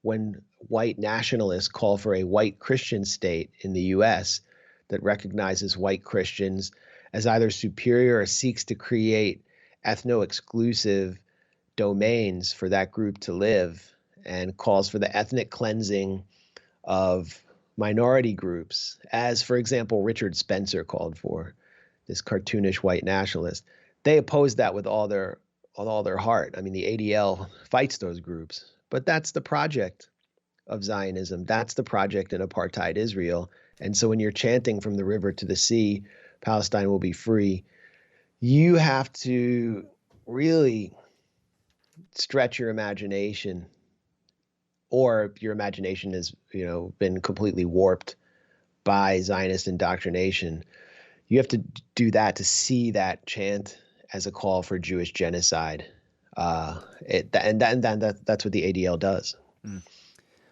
when white nationalists call for a white Christian state in the US that recognizes white Christians as either superior or seeks to create ethno-exclusive domains for that group to live, and calls for the ethnic cleansing of minority groups, as, for example, Richard Spencer called for, this cartoonish white nationalist. They oppose that with all their heart. I mean, the ADL fights those groups, but that's the project of Zionism. That's the project in apartheid Israel. And so when you're chanting from the river to the sea, Palestine will be free, you have to really stretch your imagination, or your imagination has, been completely warped by Zionist indoctrination. You have to do that to see that chant as a call for Jewish genocide. That's what the ADL does. Mm.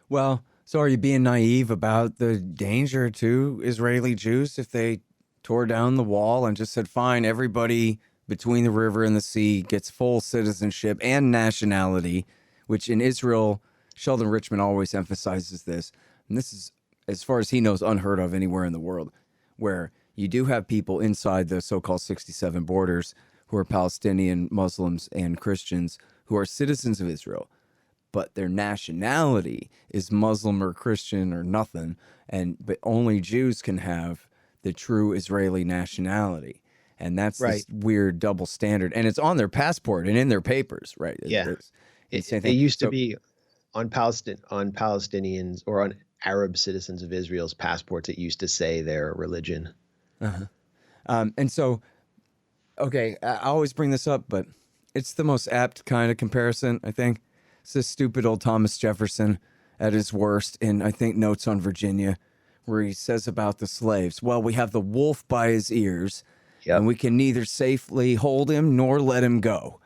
Well, so are you being naive about the danger to Israeli Jews if they tore down the wall and just said, fine, everybody between the river and the sea gets full citizenship and nationality, which in Israel, Sheldon Richman always emphasizes this, and this is, as far as he knows, unheard of anywhere in the world, where you do have people inside the so-called 67 borders who are Palestinian Muslims and Christians who are citizens of Israel, but their nationality is Muslim or Christian or nothing, but only Jews can have the true Israeli nationality. And that's right. This weird double standard. And it's on their passport and in their papers, right? Yeah. It used to be on Palestinians or on Arab citizens of Israel's passports. It used to say their religion. Uh-huh. And so, okay, I always bring this up, but it's the most apt kind of comparison, I think. It's this stupid old Thomas Jefferson at his worst in, I think, Notes on Virginia, where he says about the slaves, well, we have the wolf by his ears, yep, and we can neither safely hold him nor let him go.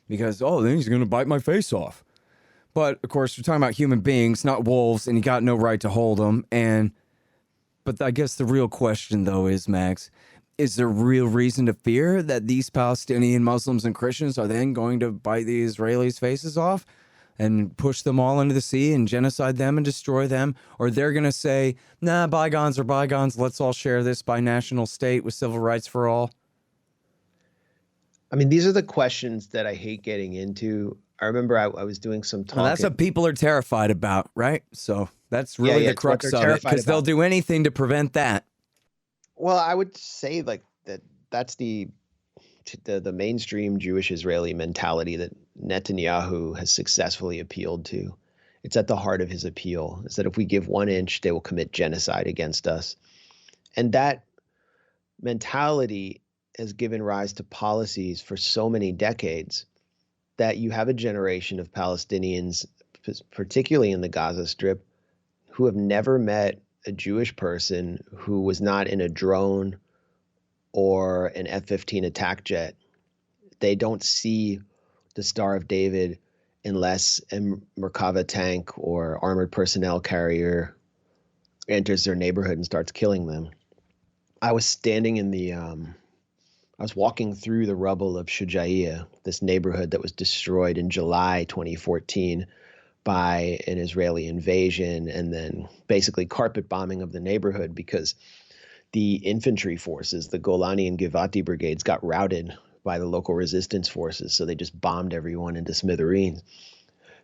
Because, then he's going to bite my face off. But, of course, we're talking about human beings, not wolves, and you got no right to hold them. But I guess the real question, though, is, Max, is there real reason to fear that these Palestinian Muslims and Christians are then going to bite the Israelis' faces off and push them all into the sea and genocide them and destroy them? Or they're going to say, nah, bygones are bygones. Let's all share this binational state with civil rights for all? I mean, these are the questions that I hate getting into. I remember I was doing some talking. Well, that's what people are terrified about, right? So that's really the crux of it, because they'll do anything to prevent that. Well, I would say like that's the mainstream Jewish Israeli mentality that Netanyahu has successfully appealed to. It's at the heart of his appeal, is that if we give 1 inch, they will commit genocide against us. And that mentality has given rise to policies for so many decades that you have a generation of Palestinians, particularly in the Gaza Strip, who have never met a Jewish person who was not in a drone or an F-15 attack jet. They don't see the Star of David unless a Merkava tank or armored personnel carrier enters their neighborhood and starts killing them. I was standing in I was walking through the rubble of Shujaiya, this neighborhood that was destroyed in July 2014 by an Israeli invasion and then basically carpet bombing of the neighborhood because the infantry forces, the Golani and Givati brigades, got routed by the local resistance forces. So they just bombed everyone into smithereens.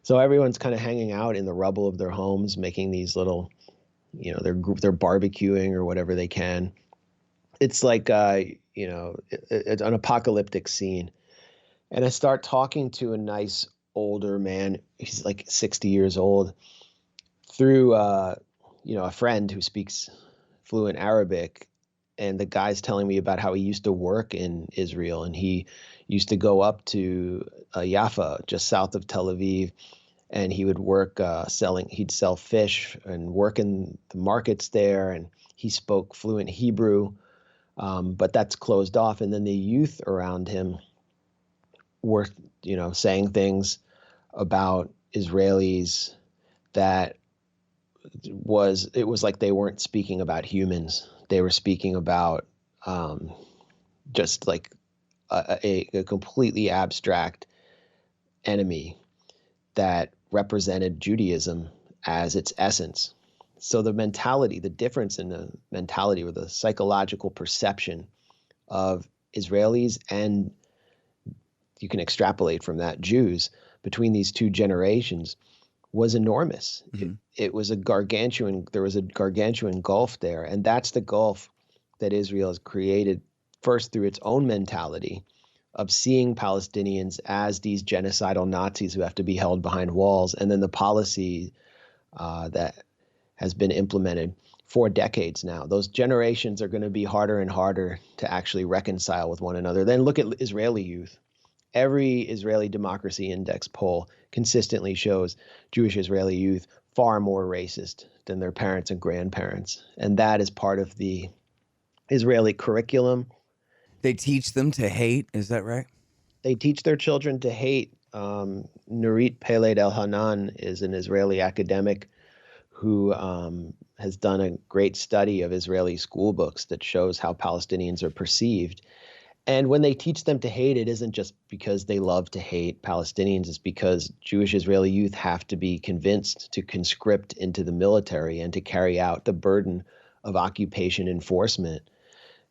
So everyone's kind of hanging out in the rubble of their homes, making these little, they're barbecuing or whatever they can. It's like, it's an apocalyptic scene. And I start talking to a nice older man. He's like 60 years old, through, a friend who speaks fluent Arabic. And the guy's telling me about how he used to work in Israel, and he used to go up to Jaffa, just south of Tel Aviv, and he would work he'd sell fish and work in the markets there. And he spoke fluent Hebrew. But that's closed off. And then the youth around him were, saying things about Israelis that it was like they weren't speaking about humans. They were speaking about just like a completely abstract enemy that represented Judaism as its essence. So the mentality, the difference in the mentality or the psychological perception of Israelis, and you can extrapolate from that Jews, between these two generations was enormous. Mm-hmm. It was there was a gargantuan gulf there. And that's the gulf that Israel has created, first through its own mentality of seeing Palestinians as these genocidal Nazis who have to be held behind walls, and then the policy that has been implemented for decades now. Those generations are going to be harder and harder to actually reconcile with one another. Then look at Israeli youth. Every Israeli Democracy Index poll consistently shows Jewish Israeli youth far more racist than their parents and grandparents. And that is part of the Israeli curriculum. They teach them to hate. Is that right? They teach their children to hate. Nurit Peled El-Hanan is an Israeli academic who has done a great study of Israeli school books that shows how Palestinians are perceived. And when they teach them to hate, it isn't just because they love to hate Palestinians. It's because Jewish Israeli youth have to be convinced to conscript into the military and to carry out the burden of occupation enforcement.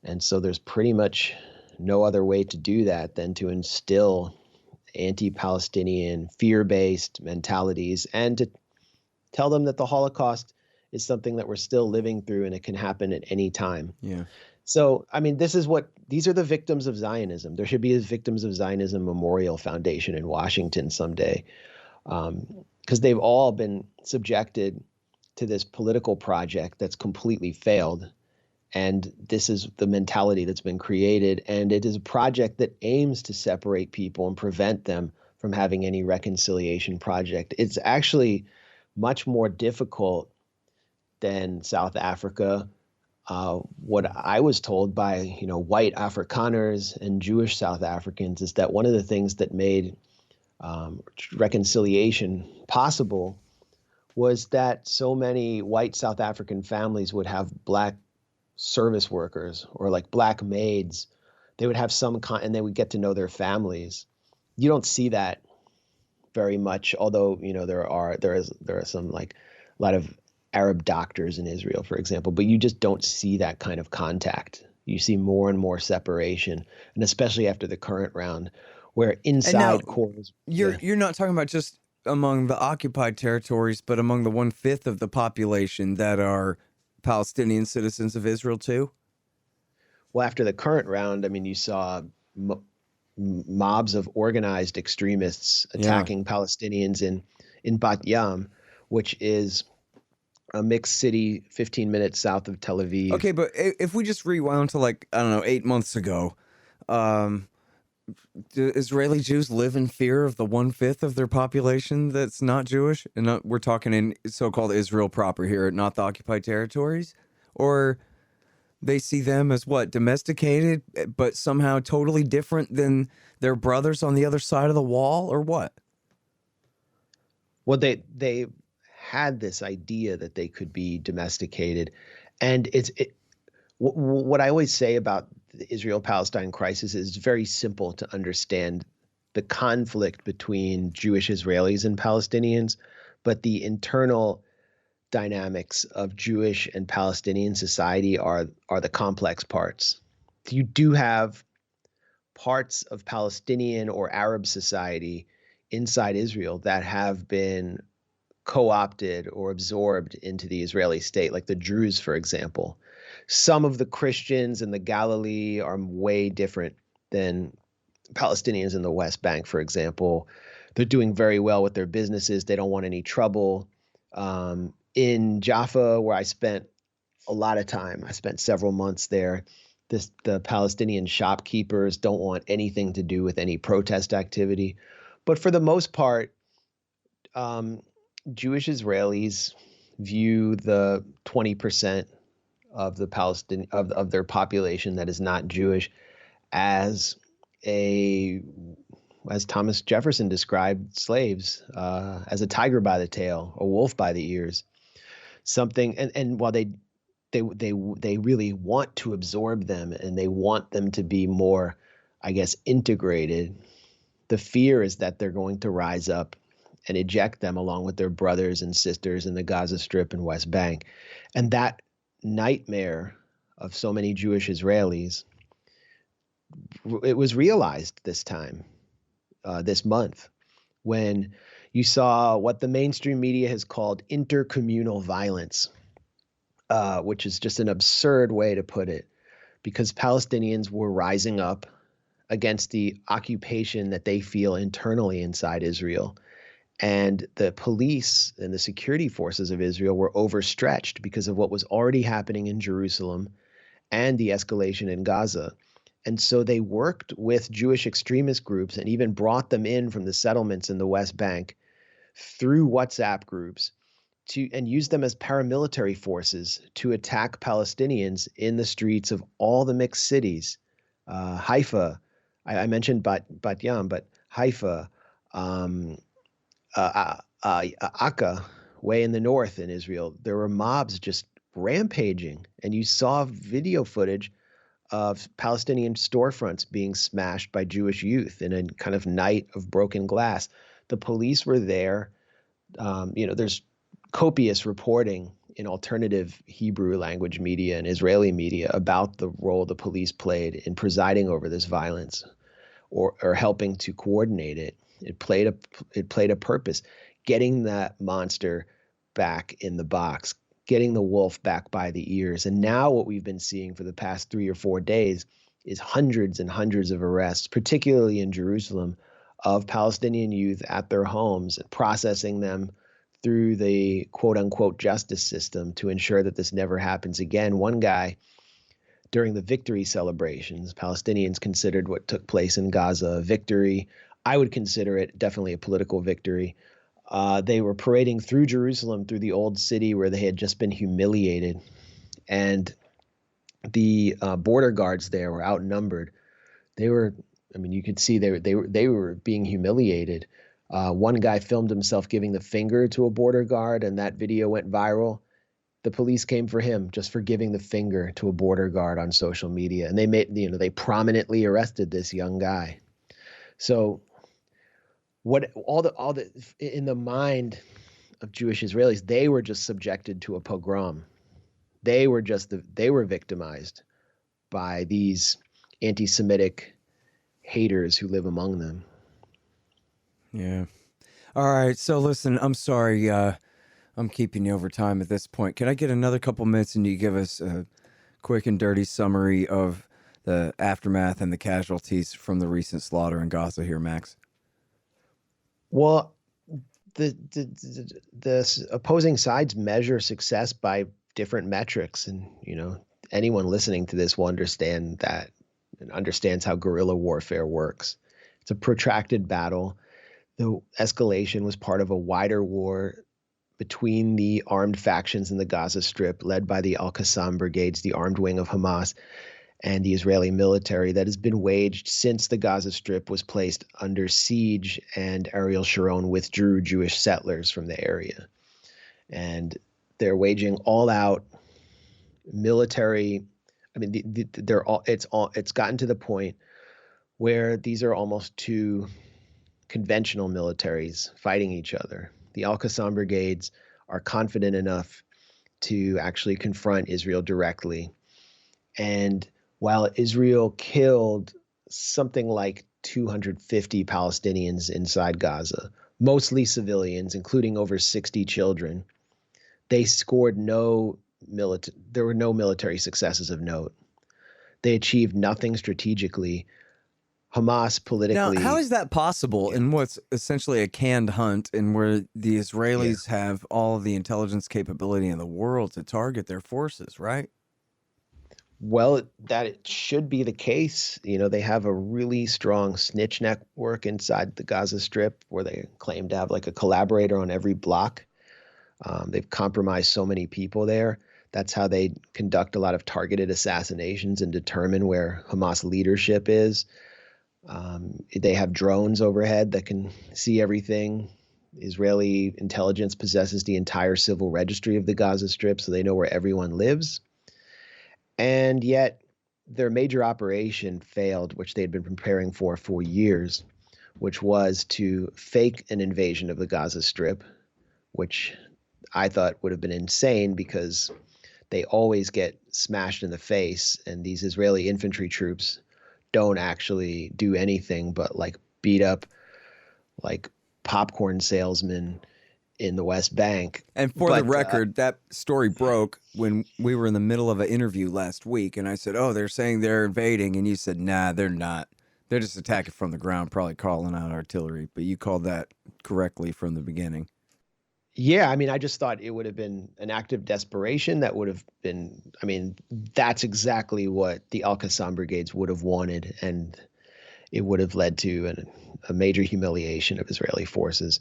And so there's pretty much no other way to do that than to instill anti-Palestinian, fear-based mentalities, and to tell them that the Holocaust is something that we're still living through and it can happen at any time. Yeah. So, I mean, these are the victims of Zionism. There should be a Victims of Zionism Memorial Foundation in Washington someday, because they've all been subjected to this political project that's completely failed. And this is the mentality that's been created. And it is a project that aims to separate people and prevent them from having any reconciliation project. It's actually much more difficult than South Africa. What I was told by white Afrikaners and Jewish South Africans is that one of the things that made reconciliation possible was that so many white South African families would have black service workers or like black maids. They would have and they would get to know their families. You don't see that very much, although there are some like a lot of Arab doctors in Israel, for example, but you just don't see that kind of contact. You see more and more separation, and especially after the current round, where inside cores. You're not talking about just among the occupied territories, but among the 1/5 of the population that are Palestinian citizens of Israel too? Well, after the current round, I mean, you saw mobs of organized extremists attacking Palestinians in Bat Yam, which is a mixed city 15 minutes south of Tel Aviv. Okay, but if we just rewound to 8 months ago, do Israeli Jews live in fear of the 1/5 of their population that's not Jewish? And we're talking in so-called Israel proper here, not the occupied territories? Or they see them as what, domesticated, but somehow totally different than their brothers on the other side of the wall, or what? Well, they had this idea that they could be domesticated, and what I always say about the Israel-Palestine crisis is very simple to understand the conflict between Jewish Israelis and Palestinians, but the internal dynamics of Jewish and Palestinian society are the complex parts. You do have parts of Palestinian or Arab society inside Israel that have been co-opted or absorbed into the Israeli state, like the Druze, for example. Some of the Christians in the Galilee are way different than Palestinians in the West Bank, for example. They're doing very well with their businesses. They don't want any trouble. In Jaffa, where I spent a lot of time, I spent several months there, the Palestinian shopkeepers don't want anything to do with any protest activity. But for the most part, Jewish Israelis view the 20% of the Palestinian of their population that is not Jewish as a as Thomas Jefferson described slaves, as a tiger by the tail, a wolf by the ears, something. And while they really want to absorb them and they want them to be more, I guess, integrated, the fear is that they're going to rise up and eject them along with their brothers and sisters in the Gaza Strip and West Bank. And that nightmare of so many Jewish Israelis, it was realized this time, this month, when you saw what the mainstream media has called intercommunal violence, which is just an absurd way to put it, because Palestinians were rising up against the occupation that they feel internally inside Israel. And the police and the security forces of Israel were overstretched because of what was already happening in Jerusalem and the escalation in Gaza. And so they worked with Jewish extremist groups and even brought them in from the settlements in the West Bank through WhatsApp groups and used them as paramilitary forces to attack Palestinians in the streets of all the mixed cities. Haifa, I mentioned Bat Yam, but Haifa, Akka, way in the north in Israel, there were mobs just rampaging. And you saw video footage of Palestinian storefronts being smashed by Jewish youth in a kind of night of broken glass. The police were there. There's copious reporting in alternative Hebrew language media and Israeli media about the role the police played in presiding over this violence or helping to coordinate it. It played a purpose, getting that monster back in the box, getting the wolf back by the ears. And now what we've been seeing for the past 3 or 4 days is hundreds and hundreds of arrests, particularly in Jerusalem, of Palestinian youth at their homes, processing them through the quote unquote justice system to ensure that this never happens again. One guy, during the victory celebrations, Palestinians considered what took place in Gaza a victory. I would consider it definitely a political victory. They were parading through Jerusalem, through the old city where they had just been humiliated. And the border guards there were outnumbered. You could see they were being humiliated. One guy filmed himself giving the finger to a border guard, and that video went viral. The police came for him just for giving the finger to a border guard on social media, and they prominently arrested this young guy. So, in the mind of Jewish Israelis, they were just subjected to a pogrom. They were victimized by these anti-Semitic haters who live among them. Yeah. All right. So listen, I'm sorry. I'm keeping you over time at this point. Can I get another couple minutes and you give us a quick and dirty summary of the aftermath and the casualties from the recent slaughter in Gaza here, Max? Well, the opposing sides measure success by different metrics, and anyone listening to this will understand that and understands how guerrilla warfare works. It's a protracted battle. The escalation was part of a wider war between the armed factions in the Gaza Strip, led by the Al-Qassam brigades, the armed wing of Hamas, and the Israeli military, that has been waged since the Gaza Strip was placed under siege and Ariel Sharon withdrew Jewish settlers from the area. And they're waging all-out military. It's gotten to the point where these are almost two conventional militaries fighting each other. The Al-Qassam brigades are confident enough to actually confront Israel directly. And while Israel killed something like 250 Palestinians inside Gaza, mostly civilians, including over 60 children, they scored there were no military successes of note. They achieved nothing strategically. Hamas politically. Now, how is that possible in what's essentially a canned hunt and where the Israelis have all of the intelligence capability in the world to target their forces, right? Well, it should be the case. They have a really strong snitch network inside the Gaza Strip where they claim to have like a collaborator on every block. They've compromised so many people there. That's how they conduct a lot of targeted assassinations and determine where Hamas leadership is. They have drones overhead that can see everything. Israeli intelligence possesses the entire civil registry of the Gaza Strip, so they know where everyone lives. And yet, their major operation failed, which they had been preparing for years, which was to fake an invasion of the Gaza Strip, which I thought would have been insane because they always get smashed in the face, and these Israeli infantry troops don't actually do anything but like beat up like popcorn salesmen in the West Bank. And for the record, that story broke when we were in the middle of an interview last week, and I said, "Oh, they're saying they're invading," and you said, "Nah, they're not. They're just attacking from the ground, probably calling out artillery." But you called that correctly from the beginning. Yeah, I mean, I just thought it would have been an act of desperation that would have been, I mean, that's exactly what the Al-Qassam brigades would have wanted, and it would have led to a major humiliation of Israeli forces.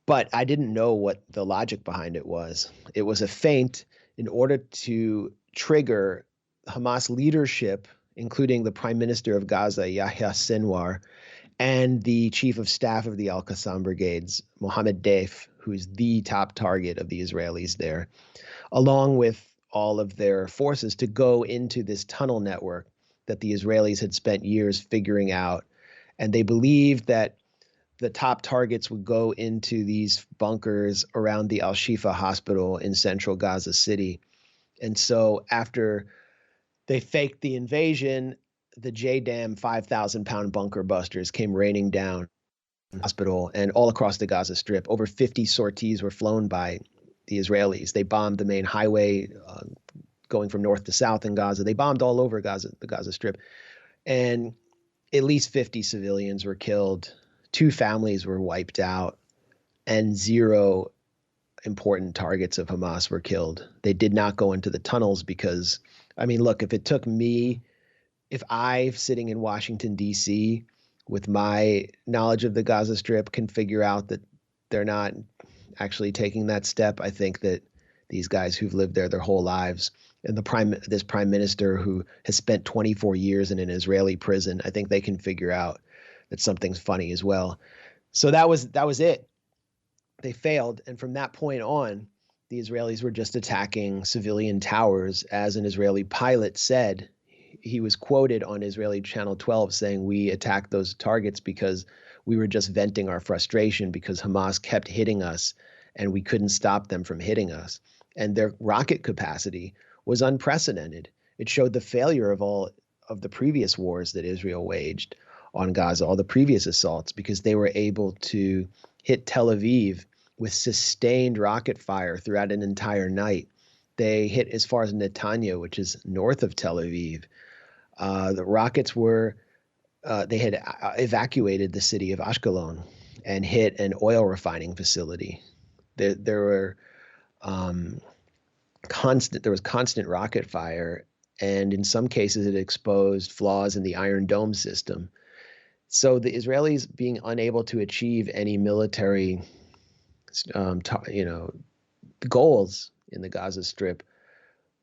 But I didn't know what the logic behind it was. It was a feint in order to trigger Hamas leadership, including the Prime Minister of Gaza, Yahya Sinwar, and the Chief of Staff of the Al-Qassam brigades, Mohammed Deif, who is the top target of the Israelis there, along with all of their forces, to go into this tunnel network that the Israelis had spent years figuring out. And they believed that the top targets would go into these bunkers around the Al-Shifa hospital in central Gaza City. And so after they faked the invasion, the JDAM 5,000-pound bunker busters came raining down the hospital and all across the Gaza Strip. Over 50 sorties were flown by the Israelis. They bombed the main highway going from north to south in Gaza. They bombed all over Gaza, the Gaza Strip. And at least 50 civilians were killed. 2 families were wiped out, and 0 important targets of Hamas were killed. They did not go into the tunnels because, I mean, look, if it took me, if I, sitting in Washington, D.C., with my knowledge of the Gaza Strip, can figure out that they're not actually taking that step, I think that these guys who've lived there their whole lives, and this prime minister who has spent 24 years in an Israeli prison, I think they can figure out that something's funny as well. So that was it. They failed, and from that point on, the Israelis were just attacking civilian towers. As an Israeli pilot said, he was quoted on Israeli Channel 12 saying, "We attacked those targets because we were just venting our frustration because Hamas kept hitting us and we couldn't stop them from hitting us." And their rocket capacity was unprecedented. It showed the failure of all of the previous wars that Israel waged on Gaza, all the previous assaults, because they were able to hit Tel Aviv with sustained rocket fire throughout an entire night. They hit as far as Netanya, which is north of Tel Aviv. The rockets were, they had evacuated the city of Ashkelon and hit an oil refining facility. There was constant rocket fire, and in some cases it exposed flaws in the Iron Dome system. So the Israelis, being unable to achieve any military, goals in the Gaza Strip,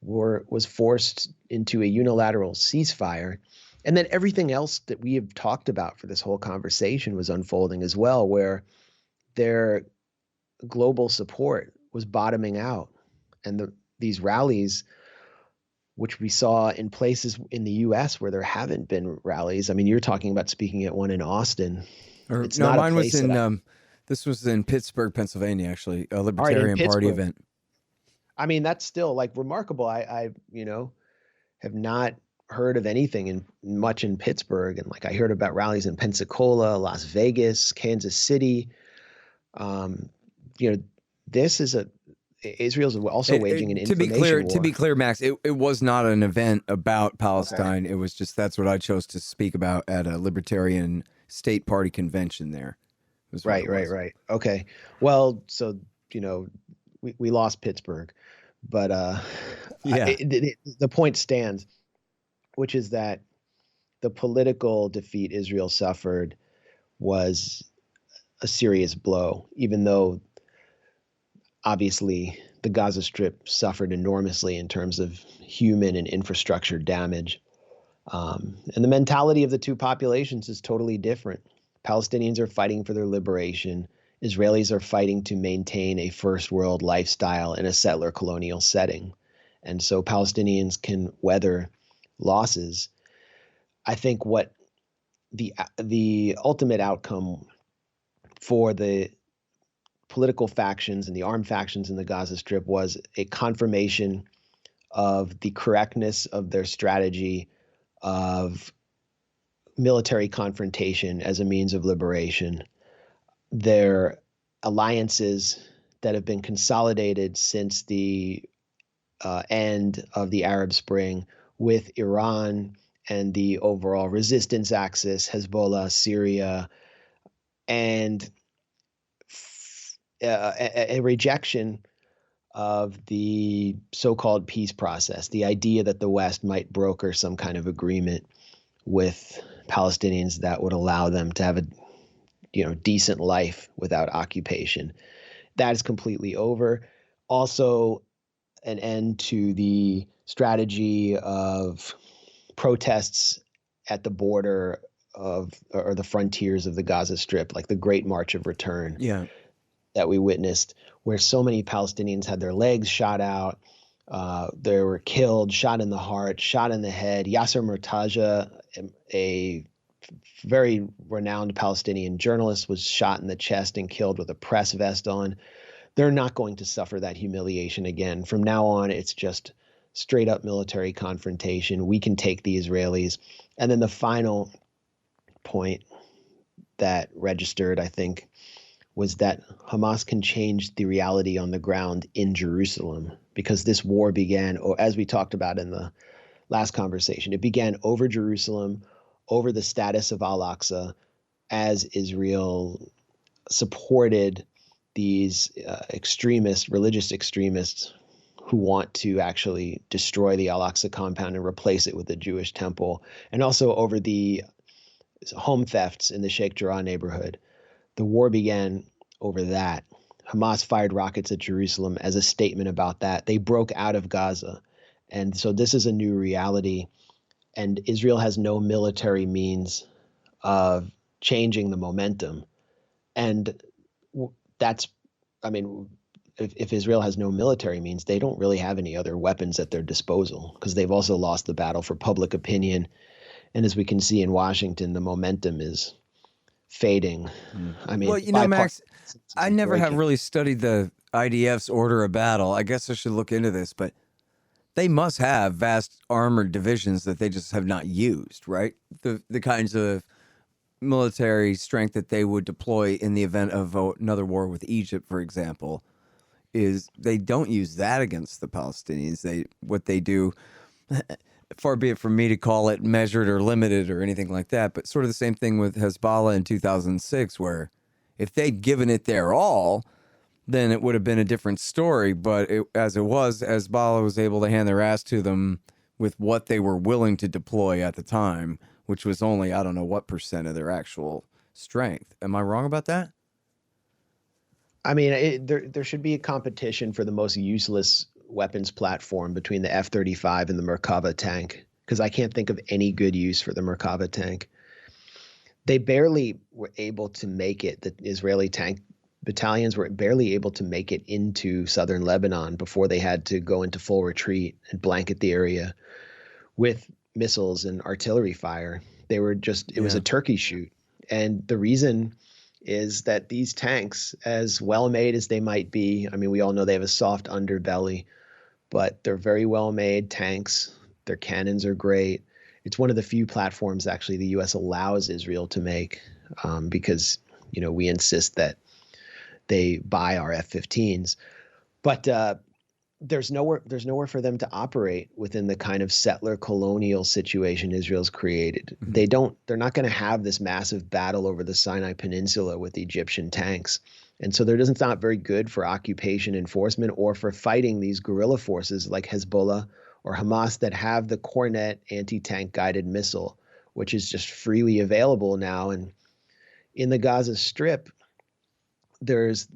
was forced into a unilateral ceasefire. And then everything else that we have talked about for this whole conversation was unfolding as well, where their global support was bottoming out. And these rallies, which we saw in places in the U.S. where there haven't been rallies. I mean, you're talking about speaking at one in Austin. It's no, not mine was in, this was in Pittsburgh, Pennsylvania, actually, a Libertarian Party event. I mean, that's still like remarkable. I have not heard of anything much in Pittsburgh. And like, I heard about rallies in Pensacola, Las Vegas, Kansas City. This is Israel's also waging an information war. To be clear, Max, it was not an event about Palestine. Okay. It was just, that's what I chose to speak about at a Libertarian State Party convention there. Right. Okay. Well, so, we lost Pittsburgh, but the point stands, which is that the political defeat Israel suffered was a serious blow, even though obviously the Gaza Strip suffered enormously in terms of human and infrastructure damage. And the mentality of the two populations is totally different. Palestinians are fighting for their liberation. Israelis are fighting to maintain a first world lifestyle in a settler colonial setting. And so Palestinians can weather losses. I think what the ultimate outcome for the political factions and the armed factions in the Gaza Strip was a confirmation of the correctness of their strategy of military confrontation as a means of liberation. Their alliances that have been consolidated since the end of the Arab Spring with Iran and the overall resistance axis, Hezbollah, Syria, and a rejection of the so-called peace process, the idea that the West might broker some kind of agreement with Palestinians that would allow them to have a decent life without occupation. That is completely over. Also, an end to the strategy of protests at the border of or the frontiers of the Gaza Strip, like the Great March of Return that we witnessed, where so many Palestinians had their legs shot out. They were killed, shot in the heart, shot in the head. Yasser Murtaja, a very renowned Palestinian journalist, was shot in the chest and killed with a press vest on. They're not going to suffer that humiliation again. From now on, it's just straight up military confrontation. We can take the Israelis. And then the final point that registered, I think, was that Hamas can change the reality on the ground in Jerusalem, because this war began, or as we talked about in the last conversation, it began over Jerusalem, over the status of Al-Aqsa, as Israel supported these religious extremists who want to actually destroy the Al-Aqsa compound and replace it with a Jewish temple, and also over the home thefts in the Sheikh Jarrah neighborhood. The war began over that. Hamas fired rockets at Jerusalem as a statement about that. They broke out of Gaza. And so this is a new reality. And Israel has no military means of changing the momentum. And that's, if Israel has no military means, they don't really have any other weapons at their disposal, because they've also lost the battle for public opinion. And as we can see in Washington, the momentum is fading. Well, Max, I never have really studied the IDF's order of battle. I guess I should look into this, but they must have vast armored divisions that they just have not used, right? The kinds of military strength that they would deploy in the event of another war with Egypt, for example, is they don't use that against the Palestinians. What they do, far be it from me to call it measured or limited or anything like that, but sort of the same thing with Hezbollah in 2006, where if they'd given it their all, then it would have been a different story. But as it was, Hezbollah was able to hand their ass to them with what they were willing to deploy at the time, which was only, I don't know what percent of their actual strength. Am I wrong about that? There should be a competition for the most useless weapons platform between the F-35 and the Merkava tank, because I can't think of any good use for the Merkava tank. They barely were able to make it. The Israeli tank battalions were barely able to make it into southern Lebanon before they had to go into full retreat and blanket the area with missiles and artillery fire. They were it was a turkey shoot. And the reason is that these tanks, as well made as they might be, we all know they have a soft underbelly, but they're very well made tanks. Their cannons are great. It's one of the few platforms actually the U.S. allows Israel to make, because we insist that they buy our F-15s. But there's nowhere for them to operate within the kind of settler colonial situation Israel's created. Mm-hmm. They're not going to have this massive battle over the Sinai Peninsula with Egyptian tanks. And so it's not very good for occupation enforcement or for fighting these guerrilla forces like Hezbollah or Hamas that have the Cornet anti-tank guided missile, which is just freely available now. And in the Gaza Strip, there's,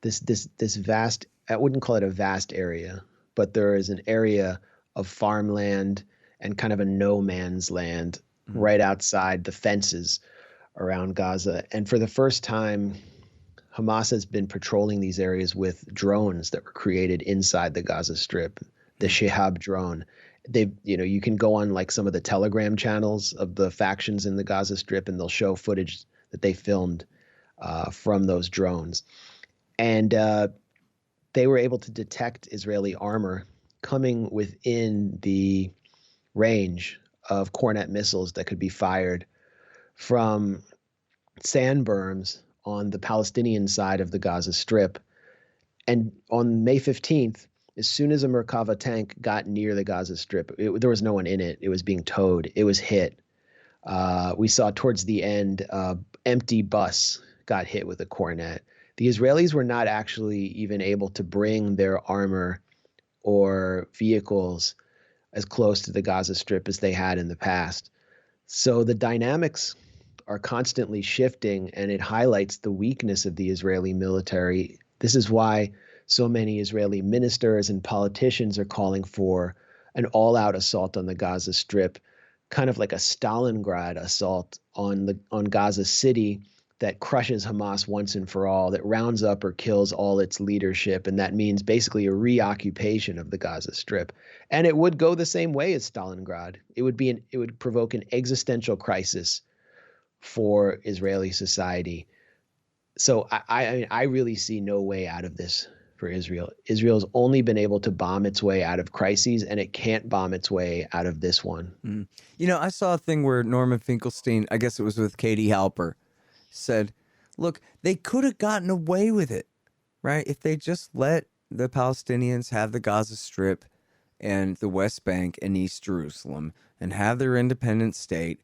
this vast, I wouldn't call it a vast area, but there is an area of farmland and kind of a no man's land Mm. right outside the fences around Gaza. And for the first time, Hamas has been patrolling these areas with drones that were created inside the Gaza Strip, the Mm. Shihab drone. You can go on like some of the Telegram channels of the factions in the Gaza Strip, and they'll show footage that they filmed from those drones. And they were able to detect Israeli armor coming within the range of Cornet missiles that could be fired from sand berms on the Palestinian side of the Gaza Strip. And on May 15th, as soon as a Merkava tank got near the Gaza Strip, there was no one in it. It was being towed. It was hit. We saw towards the end, empty bus got hit with a Cornet. The Israelis were not actually even able to bring their armor or vehicles as close to the Gaza Strip as they had in the past. So the dynamics are constantly shifting, and it highlights the weakness of the Israeli military. This is why so many Israeli ministers and politicians are calling for an all-out assault on the Gaza Strip, kind of like a Stalingrad assault on Gaza City that crushes Hamas once and for all, that rounds up or kills all its leadership, and that means basically a reoccupation of the Gaza Strip. And it would go the same way as Stalingrad. It would provoke an existential crisis for Israeli society. So I really see no way out of this for Israel. Israel's only been able to bomb its way out of crises, and it can't bomb its way out of this one. Mm. I saw a thing where Norman Finkelstein, I guess it was with Katie Halper, said, look, they could have gotten away with it, right? If they just let the Palestinians have the Gaza Strip and the West Bank and East Jerusalem and have their independent state,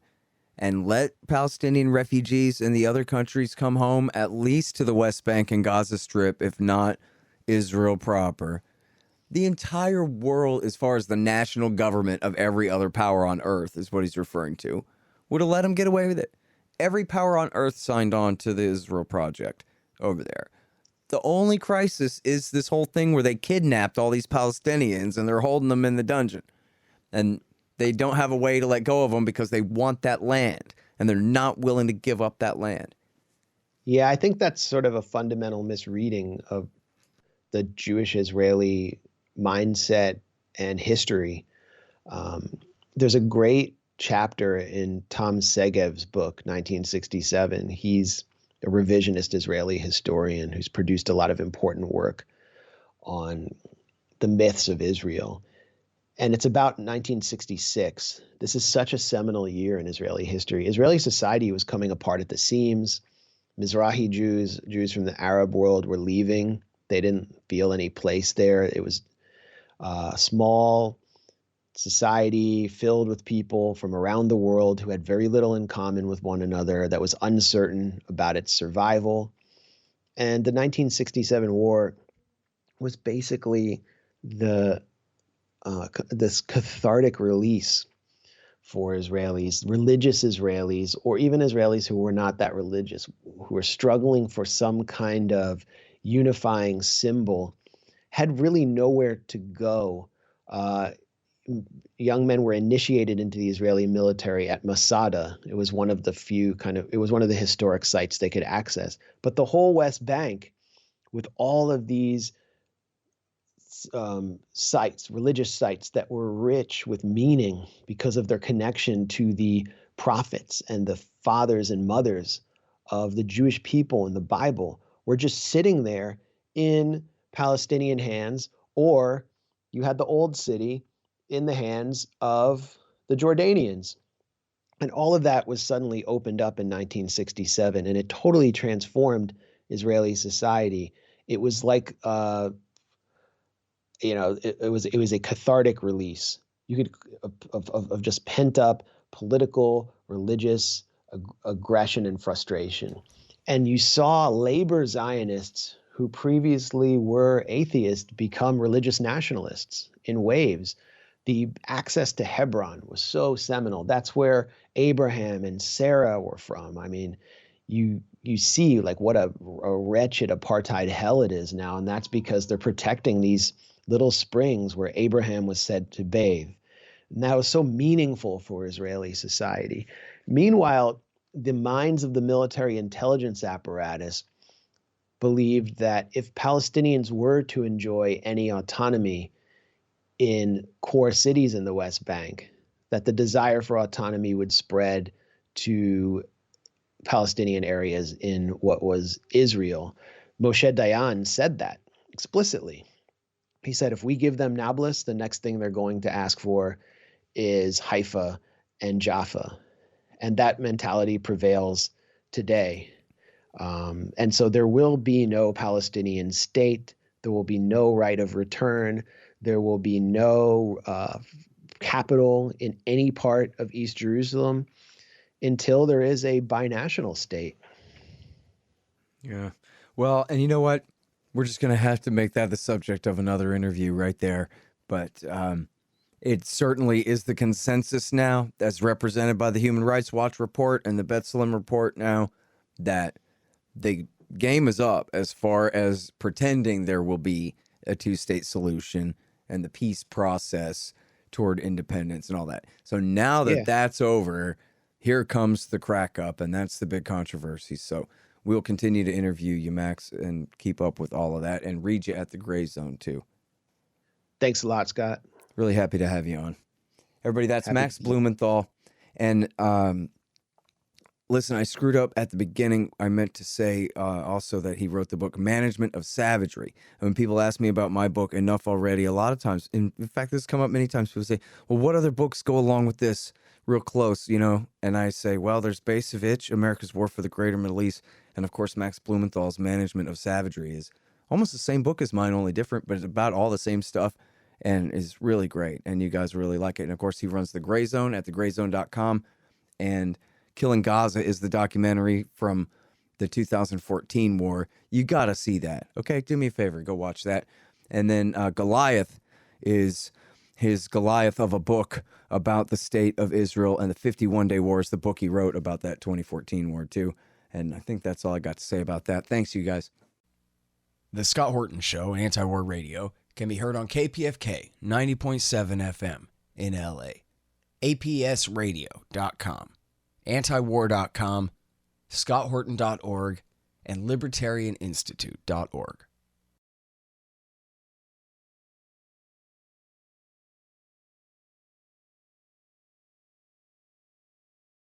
and let Palestinian refugees in the other countries come home, at least to the West Bank and Gaza Strip, if not Israel proper. The entire world, as far as the national government of every other power on earth, is what he's referring to, would have let him get away with it. Every power on earth signed on to the Israel project over there. The only crisis is this whole thing where they kidnapped all these Palestinians and they're holding them in the dungeon. And they don't have a way to let go of them because they want that land, and they're not willing to give up that land. Yeah, I think that's sort of a fundamental misreading of the Jewish-Israeli mindset and history. There's a great chapter in Tom Segev's book, 1967. He's a revisionist Israeli historian who's produced a lot of important work on the myths of Israel. And it's about 1966. This is such a seminal year in Israeli history. Israeli society was coming apart at the seams. Mizrahi Jews from the Arab world were leaving. They didn't feel any place there. It was a small society filled with people from around the world who had very little in common with one another, that was uncertain about its survival. And the 1967 war was basically this cathartic release for Israelis, religious Israelis, or even Israelis who were not that religious, who were struggling for some kind of unifying symbol, had really nowhere to go. Young men were initiated into the Israeli military at Masada. It was one of the it was one of the historic sites they could access. But the whole West Bank, with all of these sites, religious sites that were rich with meaning because of their connection to the prophets and the fathers and mothers of the Jewish people in the Bible, were just sitting there in Palestinian hands, or you had the old city in the hands of the Jordanians. And all of that was suddenly opened up in 1967, and it totally transformed Israeli society. It was like it was a cathartic release. You could of just pent up political, religious aggression and frustration. And you saw labor Zionists who previously were atheists become religious nationalists in waves. The access to Hebron was so seminal. That's where Abraham and Sarah were from. I mean, you you see like what a wretched apartheid hell it is now. And that's because they're protecting these little springs where Abraham was said to bathe. And that was so meaningful for Israeli society. Meanwhile, the minds of the military intelligence apparatus believed that if Palestinians were to enjoy any autonomy in core cities in the West Bank, that the desire for autonomy would spread to Palestinian areas in what was Israel. Moshe Dayan said that explicitly. He said, if we give them Nablus, the next thing they're going to ask for is Haifa and Jaffa. And that mentality prevails today. And so there will be no Palestinian state. There will be no right of return. There will be no capital in any part of East Jerusalem until there is a binational state. Yeah. Well, and you know what? We're just going to have to make that the subject of another interview right there. But it certainly is the consensus now, as represented by the Human Rights Watch report and the B'Tselem report now, that the game is up as far as pretending there will be a two-state solution and the peace process toward independence and all that. So now that that's over, here comes the crack up, and that's the big controversy. So we'll continue to interview you, Max, and keep up with all of that and read you at the Gray Zone, too. Thanks a lot, Scott. Really happy to have you on. Everybody, that's Max Blumenthal. And listen, I screwed up at the beginning. I meant to say also that he wrote the book Management of Savagery. And when people ask me about my book, Enough Already, a lot of times, in fact, this has come up many times, people say, well, what other books go along with this real close, you know? And I say, well, there's Basevich, America's War for the Greater Middle East, and of course, Max Blumenthal's Management of Savagery is almost the same book as mine, only different, but it's about all the same stuff and is really great. And you guys really like it. And of course, he runs the Gray Zone at thegrayzone.com. And Killing Gaza is the documentary from the 2014 war. You got to see that. Okay, do me a favor, go watch that. And then Goliath is his Goliath of a book about the state of Israel and the 51-day war is the book he wrote about that 2014 war too. And I think that's all I got to say about that. Thanks, you guys. The Scott Horton Show, Anti-War Radio, can be heard on KPFK 90.7 FM in LA, APSradio.com, antiwar.com, scotthorton.org, and libertarianinstitute.org.